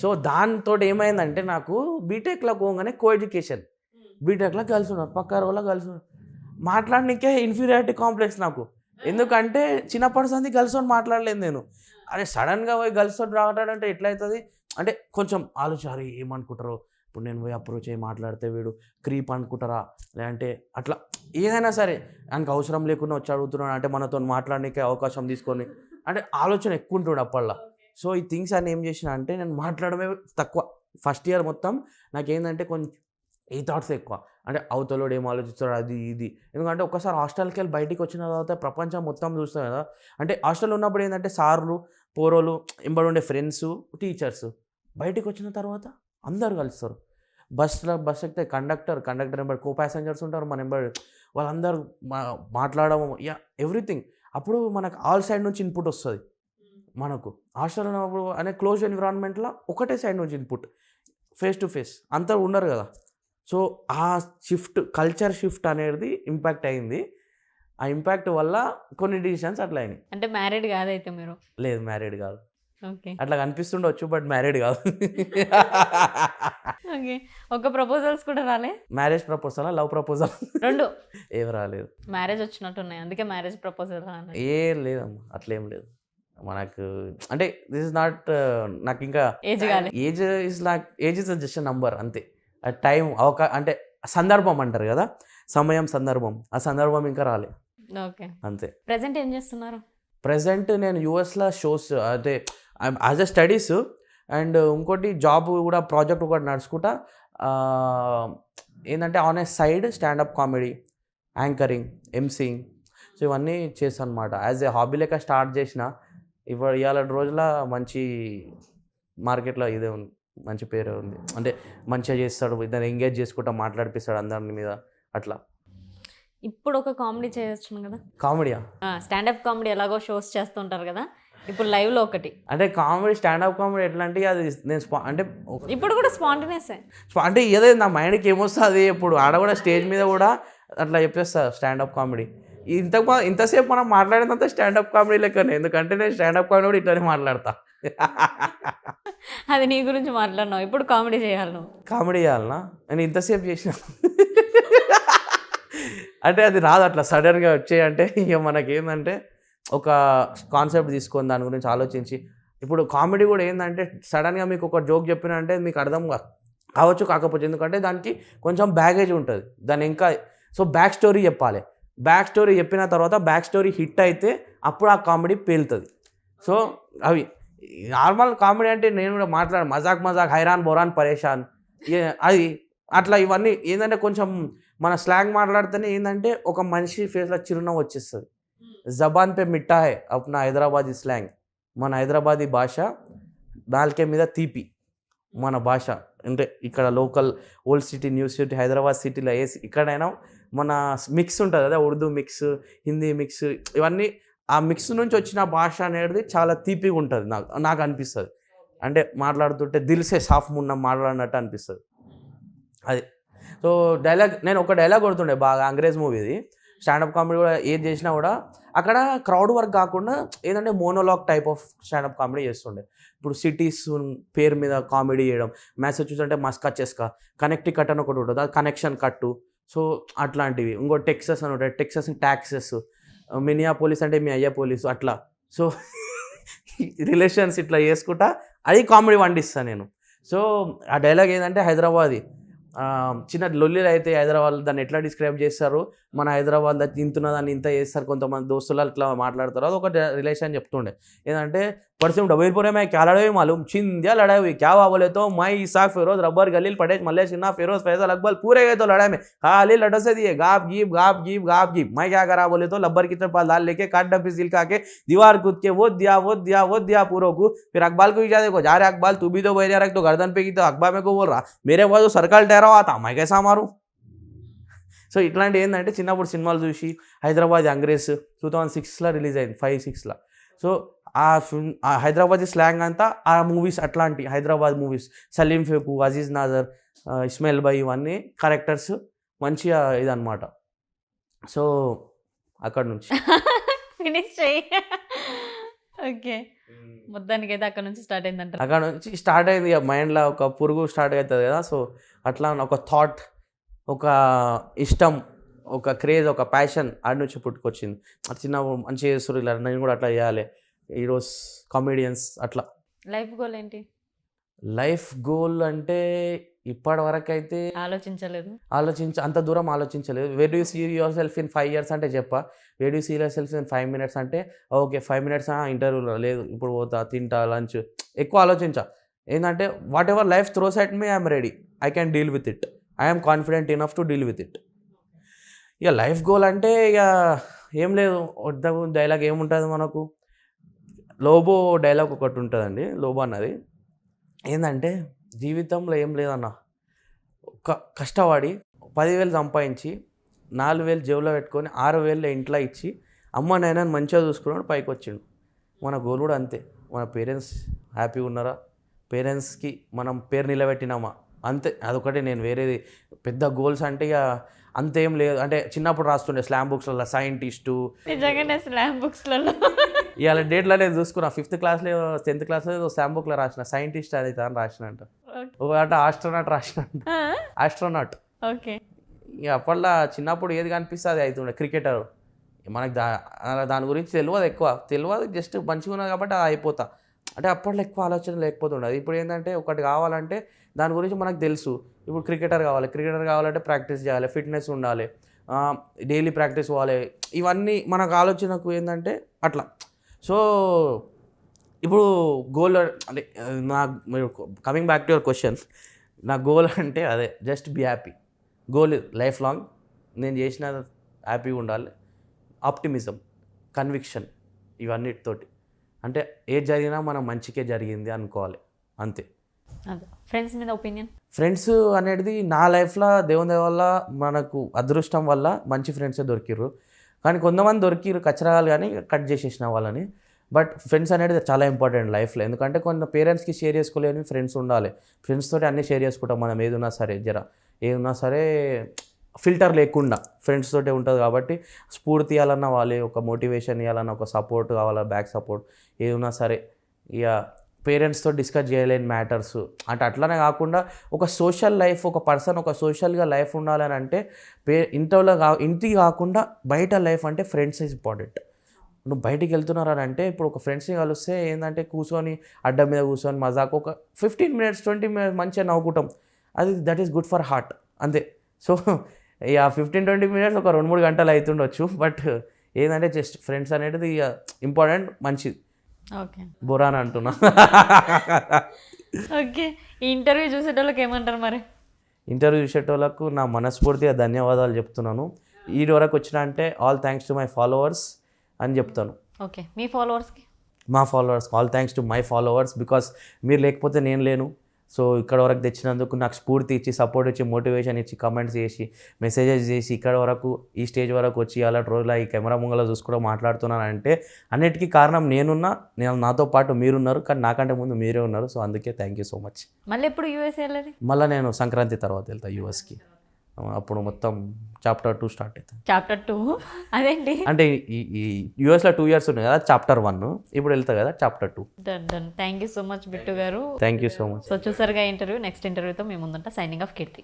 సో దాంతో ఏమైందంటే నాకు బీటెక్లో పోగానే కో ఎడ్యుకేషన్, బీటెక్లో గర్ల్స్ ఉన్నారు, పక్క రోజులో గర్ల్స్ ఉన్నారు. మాట్లాడనికే ఇన్ఫీరియారిటీ కాంప్లెక్స్ నాకు. ఎందుకంటే చిన్నప్పటి సంది గర్ల్స్ తోటి మాట్లాడలేదు నేను. అరే సడన్గా పోయి గర్ల్స్ తోటి మాట్లాడంటే ఎట్లయితుంది అంటే కొంచెం ఆలోచన, ఏమనుకుంటారో ఇప్పుడు నేను పోయి అప్రోచ్ అయ్యి మాట్లాడితే వీడు క్రీప్ అనుకుంటారా, లేదంటే అట్లా ఏదైనా సరే ఆయనకు అవసరం లేకుండా వచ్చి అడుగుతున్నాడు అంటే మనతో మాట్లాడడానికి అవకాశం తీసుకొని అంటే ఆలోచన ఎక్కువ ఉంటుండే అప్పట్లో. సో ఈ థింగ్స్ అన్నీ ఏం చేసిన అంటే నేను మాట్లాడమే తక్కువ. ఫస్ట్ ఇయర్ మొత్తం నాకేంటంటే కొంచెం ఈ థాట్స్ ఎక్కువ, అంటే అవతలోడు ఏం ఆలోచిస్తాడు అది ఇది. ఎందుకంటే ఒక్కసారి హాస్టల్కి వెళ్ళి బయటికి వచ్చిన తర్వాత ప్రపంచం మొత్తం చూస్తాం కదా. అంటే హాస్టల్ ఉన్నప్పుడు ఏంటంటే సార్లు పోరోలు ఎంబడి ఉండే ఫ్రెండ్స్ టీచర్స్, బయటికి వచ్చిన తర్వాత అందరు కలుస్తారు. బస్ ఎక్కితే కండక్టర్ ఎంబడి కో ప్యాసెంజర్స్ ఉంటారు మన ఎంబడి, వాళ్ళందరూ మాట్లాడడం ఎవ్రీథింగ్. అప్పుడు మనకు ఆల్ సైడ్ నుంచి ఇన్పుట్ వస్తుంది. మనకు హాస్టల్ ఉన్నప్పుడు అనే క్లోజ్ ఎన్విరాన్మెంట్లో ఒకటే సైడ్ నుంచి ఇన్పుట్, ఫేస్ టు ఫేస్ అంతా ఉండరు కదా. సో ఆ షిఫ్ట్, కల్చర్ షిఫ్ట్ అనేది ఇంపాక్ట్ అయింది. ఆ ఇంపాక్ట్ వల్ల కొన్ని డిసిషన్స్ అట్లా అయినాయి. అంటే మ్యారీడ్ కాదైతే మీరు? లేదు, మ్యారీడ్ కాదు. ఓకే, అట్లా కనిపిస్తుండొచ్చు బట్ మ్యారీడ్ కాదు. ఓకే, ఒక ప్రపోజల్స్ కూడా రాలే? మ్యారేజ్ ప్రపోజల్, లవ్ ప్రపోజల్ రెండు ఏం రాలేదు. మ్యారేజ్ వచ్చినట్టున్నాయి, అందుకే మ్యారేజ్ ప్రపోజల్ రాలేదు. ఏం లేదమ్మా, అట్లేం లేదు మనకు. అంటే దిస్ ఇస్ నాట్, నాకు ఇంకా ఏజ్ ఇస్ జస్ట్ నంబర్ అంతే. టైం అంటే సందర్భం అంటారు కదా, సమయం సందర్భం, ఆ సందర్భం ఇంకా రాలే. ఓకే, అంతే. ప్రెసెంట్ ఏం చేస్తున్నారు? ప్రెసెంట్ నేను యూఎస్లో షోస్ అంటే యాజ్ అ స్టడీస్ అండ్ ఇంకోటి జాబ్ కూడా, ప్రాజెక్ట్ కూడా నడుచుకుంటా. ఏంటంటే on a side standup comedy, anchoring, MCing, so ఇవన్నీ చేస్తాను అనమాట. యాజ్ ఏ హాబీ లెక్క స్టార్ట్ చేసిన. ఇప్పుడు ఇవాళ రోజుల మంచి మార్కెట్లో ఇదే ఉంది, మంచి పేరు ఉంది. అంటే మంచిగా చేస్తాడు, ఇద్దరు ఎంగేజ్ చేసుకుంటా మాట్లాడిపిస్తాడు అందరి మీద అట్లా. ఇప్పుడు ఒక కామెడీ చేయొచ్చు కదా? కామెడీయా? స్టాండప్ కామెడీ ఎలాగో షోస్ చేస్తుంటారు కదా, ఇప్పుడు లైవ్లో ఒకటి. అంటే కామెడీ, స్టాండప్ కామెడీ ఎట్లా అంటే అది నేను అంటే ఇప్పుడు కూడా స్పాంటేనియస్ అంటే ఏదైతే నా మైండ్కి ఏమొస్తుంది ఇప్పుడు ఆడ కూడా స్టేజ్ మీద కూడా అట్లా చెప్పేస్తా స్టాండప్ కామెడీ. ఇంతసేపు మనం మాట్లాడినంత స్టాండప్ కామెడీ లెక్కనే, ఎందుకంటే నేను స్టాండప్ కామెడీ కూడా ఇట్లానే మాట్లాడతా. అది నీ గురించి మాట్లాడినావు, ఇప్పుడు కామెడీ చేయాలి నువ్వు. కామెడీ చేయాలనా? నేను ఇంతసేపు చేసిన అంటే అది రాదు అట్లా సడన్గా వచ్చేయంటే. ఇక మనకేందంటే ఒక కాన్సెప్ట్ తీసుకొని దాని గురించి ఆలోచించి, ఇప్పుడు కామెడీ కూడా ఏంటంటే సడన్గా మీకు ఒక జోక్ చెప్పిన అంటే మీకు అర్థం కావచ్చు కాకపోవచ్చు, ఎందుకంటే దానికి కొంచెం బ్యాగేజ్ ఉంటుంది దాని ఇంకా. సో బ్యాక్ స్టోరీ చెప్పాలి, బ్యాక్ స్టోరీ చెప్పిన తర్వాత బ్యాక్ స్టోరీ హిట్ అయితే అప్పుడు ఆ కామెడీ పేలుతుంది. సో అవి నార్మల్ కామెడీ అంటే నేను కూడా మాట్లాడు మజాక్ హైరాన్ బోరాన్ పరేషాన్ అది అట్లా. ఇవన్నీ ఏంటంటే కొంచెం మన స్లాంగ్ మాట్లాడితేనే ఏంటంటే ఒక మనిషి ఫేస్లో చిరునవ్వు వచ్చేస్తుంది. జబాన్ pay మిఠా high Apna Hyderabadi slang, మన హైదరాబాదీ భాష, నాలుకే మీద తీపి మన భాష. అంటే ఇక్కడ local old city, new city, Hyderabad సిటీలో ఇక్కడైనా మన మిక్స్ ఉంటుంది కదా, ఉర్దూ మిక్స్, హిందీ మిక్స్, ఇవన్నీ ఆ మిక్స్ నుంచి వచ్చిన భాష అనేది చాలా తీపిగా ఉంటుంది నాకు అనిపిస్తుంది. అంటే మాట్లాడుతుంటే దిల్సే సాఫ్ మున్న మాట్లాడినట్టు అనిపిస్తుంది అది. సో డైలాగ్, నేను ఒక డైలాగ్ కొడుతుండే బాగా, అంగ్రేజ్ మూవీది. స్టాండప్ కామెడీ కూడా ఏది చేసినా కూడా అక్కడ క్రౌడ్ వర్క్ కాకుండా ఏంటంటే monologue type of standup comedy చేస్తుండే. ఇప్పుడు సిటీస్ పేరు మీద కామెడీ చేయడం, మ్యాసచ్యూసెట్స్ అంటే మస్కా చెస్కా, కనెక్టింగ్ కట్ అని ఒకటి ఉంటుంది, అది కనెక్షన్ కట్టు. సో అట్లాంటివి. ఇంకో టెక్సస్ అని ఉంటుంది, టెక్సస్ ట్యాక్సెస్, మినియాపోలిస్ అంటే మీ అయ్యా పోలీసు అట్లా. సో రిలేషన్స్ ఇట్లా చేసుకుంటా అది కామెడీ వండిస్తాను నేను. సో ఆ డైలాగ్ ఏంటంటే హైదరాబాదీ చిన్న లొల్లిలు అయితే హైదరాబాద్ దాన్ని ఎట్లా డిస్క్రైబ్ చేస్తారు, మన హైదరాబాద్ తింటున్నదాన్ని ఇంత చేస్తారు కొంతమంది దోస్తులు ఇట్లా మాట్లాడతారు. అది ఒక రిలేషన్ చెప్తుండే ఏంటంటే परसों डबलपुर में क्या लड़ाई मालूम छिंदिया लड़ाई हुई क्या हुआ बोले तो मैं इसाक फिरोज रबर गलील पटेज मल्ले सिन्हा फिरोज फैजल अकबर पूरे गए तो लड़ाई में खाली लड़ से दिए गाप गीप मैं क्या करा बोले तो लब्बर की तरफ लाल लेके काट डब्बी सिल का के दीवार कूद के वो दिया पूरों को. फिर अकबाल को भी जा देखो जा रहे अकबाल तू भी तो बह रहा तो गर्दन पे की तो अकबाल मेरे को बोल रहा मेरे पास तो सर्कल ठहरा हुआ था मैं कैसा मारूं. సో ఇట్లాంటి ఏంటంటే చిన్నప్పుడు సినిమాలు చూసి హైదరాబాద్ అంగ్రేజ్ 2006లో రిలీజ్ అయింది 5-6లో. సో ఆ హైదరాబాద్ స్లాంగ్ అంతా ఆ మూవీస్ అట్లాంటి హైదరాబాద్ మూవీస్ సలీం ఫేపు అజీజ్ నాజర్ ఇస్మాయిల్ భాయ్ ఇవన్నీ క్యారెక్టర్స్ మంచిగా ఇదన్నమాట. సో అక్కడ నుంచి ఫినిష్ చేయి. ఓకే మొత్తానికి అయితే అక్కడ నుంచి స్టార్ట్ అయిందంట. అక్కడ నుంచి స్టార్ట్ అయింది మైండ్లో ఒక పురుగు స్టార్ట్ అవుతుంది కదా. సో అట్లా ఒక థాట్, ఒక ఇష్టం, ఒక క్రేజ్, ఒక ప్యాషన్ ఆడి నుంచి పుట్టుకొచ్చింది. చిన్న మంచిగా చేస్తారు ఇలా నేను కూడా అట్లా చేయాలి, హీరోస్ కామెడియన్స్ అట్లా. లైఫ్ గోల్ ఏంటి? లైఫ్ గోల్ అంటే ఇప్పటి వరకు అయితే అంత దూరం ఆలోచించలేదు. Where do you see yourself in 5 years అంటే చెప్పా. Where do you see yourself in 5 minutes అంటే ఓకే 5 minutes ఇంటర్వ్యూలో లేదు ఇప్పుడు పోతా తింటా లంచ్ ఎక్కువ ఆలోచించా. ఏంటంటే what ever life throws at me I'm ready, I can deal with it, I'm confident enough to deal with it. ఇక లైఫ్ గోల్ అంటే ఇక ఏం లేదు, డైలాగ్ ఏముంటుంది మనకు, లోబో డైలాగ్ ఒకటి ఉంటుందండి. లోబో అన్నది ఏంటంటే జీవితంలో ఏం లేదన్న, ఒక కష్టపడి 10,000 సంపాదించి 4,000 జేబులో పెట్టుకొని 6,000 ఇంట్లో ఇచ్చి అమ్మ నాయనని మంచిగా చూసుకున్నాడు పైకి వచ్చిండు. మన గోల్ కూడా అంతే, మన పేరెంట్స్ హ్యాపీగా ఉన్నారా, పేరెంట్స్కి మనం పేరు నిలబెట్టినామా అంతే. అదొకటి. నేను వేరేది పెద్ద గోల్స్ అంటే ఇక అంతేం లేదు. అంటే చిన్నప్పుడు రాస్తుండే స్లామ్ బుక్స్లలో సైంటిస్టు, నిజంగానే స్లామ్ బుక్స్లలో ఇవాళ డేట్లో నేను చూసుకున్నా 5th క్లాస్లో 10th క్లాస్లో స్లామ్ బుక్లో రాసిన సైంటిస్ట్ అది అని రాసినంట, ఒక అంటే ఆస్ట్రోనాట్ రాసినంట, ఆస్ట్రోనాట్. ఓకే. ఇక అప్పట్లో చిన్నప్పుడు ఏది కనిపిస్తే అది అవుతుండే. క్రికెటర్ మనకి దాని గురించి తెలియదు జస్ట్ మంచిగా ఉన్నది కాబట్టి అది అయిపోతా. అంటే అప్పట్లో ఎక్కువ ఆలోచన లేకపోతుండదు. ఇప్పుడు ఏంటంటే ఒకటి కావాలంటే దాని గురించి మనకు తెలుసు. ఇప్పుడు క్రికెటర్ కావాలంటే ప్రాక్టీస్ చేయాలి, ఫిట్నెస్ ఉండాలి, డైలీ ప్రాక్టీస్ పోవాలి. ఇవన్నీ మనకు ఆలోచనకు ఏంటంటే అట్లా. సో ఇప్పుడు గోల్ అంటే మీరు coming back to your question, నా గోల్ అంటే అదే, just be happy. Goal life long నేను చేసిన హ్యాపీగా ఉండాలి, ఆప్టిమిజం, కన్విక్షన్, ఇవన్నిటితోటి అంటే ఏది జరిగినా మనం మంచికే జరిగింది అనుకోవాలి అంతే. ఫ్రెండ్స్ మీద ఒపీనియన్? ఫ్రెండ్స్ అనేది నా లైఫ్లో దేవుని వల్ల మనకు అదృష్టం వల్ల మంచి ఫ్రెండ్సే దొరికిర్రు. కానీ కొంతమంది దొరికిర్రు కచ్చరాలు కానీ కట్ చేసేసిన వాళ్ళని. బట్ ఫ్రెండ్స్ అనేది చాలా ఇంపార్టెంట్ లైఫ్లో. ఎందుకంటే కొంత పేరెంట్స్కి షేర్ చేసుకోలేని ఫ్రెండ్స్ ఉండాలి. ఫ్రెండ్స్ తోటి అన్నీ షేర్ చేసుకుంటాం మనం, ఏదున్నా సరే ఫిల్టర్ లేకుండా ఫ్రెండ్స్ తోటే ఉంటుంది. కాబట్టి స్ఫూర్తి ఇవ్వాలన్నా వాళ్ళే, ఒక మోటివేషన్ ఇవ్వాలన్నా ఒక సపోర్ట్ కావాలా, బ్యాక్ సపోర్ట్ ఏదున్నా సరే. ఇక పేరెంట్స్తో డిస్కస్ చేయలేని మ్యాటర్స్ అంటే అట్లనే కాకుండా ఒక సోషల్ లైఫ్, ఒక పర్సన్ ఒక సోషల్గా లైఫ్ ఉండాలని అంటే ఇంటికి కాకుండా బయట లైఫ్ అంటే ఫ్రెండ్స్ ఈజ్ ఇంపార్టెంట్. నువ్వు బయటికి వెళ్తున్నారని అంటే ఇప్పుడు ఒక ఫ్రెండ్స్ని కలిస్తే ఏంటంటే కూర్చొని అడ్డం మీద కూర్చొని మజాకు ఒక 15 minutes 20 minutes మంచిగా నవ్వుకుంటాం, అది that is good for heart అంతే. సో ఇక 15-20 minutes ఒక 2-3 గంటలు అవుతుండొచ్చు. బట్ ఏంటంటే జస్ట్ ఫ్రెండ్స్ అనేది ఇక ఇంపార్టెంట్, మంచిది. ఓకే, బురాన్ అంటున్నా. ఓకే, ఈ ఇంటర్వ్యూ చూసేటోళ్ళకి ఏమంటారు మరి? ఇంటర్వ్యూ చూసేటోళ్ళకు నా మనస్ఫూర్తిగా ధన్యవాదాలు చెప్తున్నాను. ఈ వరకు వచ్చిన అంటే all thanks to my followers అని చెప్తాను. ఓకే, మీ ఫాలోవర్స్కి? మా followers all thanks to my followers, because మీరు లేకపోతే నేను లేను. సో ఇక్కడ వరకు తెచ్చినందుకు నాకు స్ఫూర్తి ఇచ్చి, సపోర్ట్ ఇచ్చి, మోటివేషన్ ఇచ్చి, కమెంట్స్ చేసి, మెసేజెస్ చేసి ఇక్కడ వరకు ఈ స్టేజ్ వరకు వచ్చి అలా రోజుల ఈ కెమెరా ముంగల చూసుకోవడం మాట్లాడుతున్నాను అంటే అన్నిటికీ కారణం నేను నాతో పాటు మీరున్నారు, కానీ నాకంటే ముందు మీరే ఉన్నారు. సో అందుకే థ్యాంక్ యూ సో మచ్. మళ్ళీ ఎప్పుడు యూఎస్ వెళ్ళేది? మళ్ళీ నేను సంక్రాంతి తర్వాత వెళ్తాను యూఎస్కి. అప్పుడు మొత్తం చాప్టర్ 2 స్టార్ట్ అవుతుంది. చాప్టర్ 2 అదేంటి అంటే ఈ యూఎస్లో 2 years ఉన్నాయి కదా, చాప్టర్ 1 ఇప్పుడు వెళ్తా కదా, chapter 2. Done. Thank you so much Bittu గారు. Thank you so much. So చూసారుగా ఇంటర్వ్యూ. నెక్స్ట్ ఇంటర్వ్యూతో మేము ముందుంటా. సైనింగ్ ఆఫ్ కీర్తి.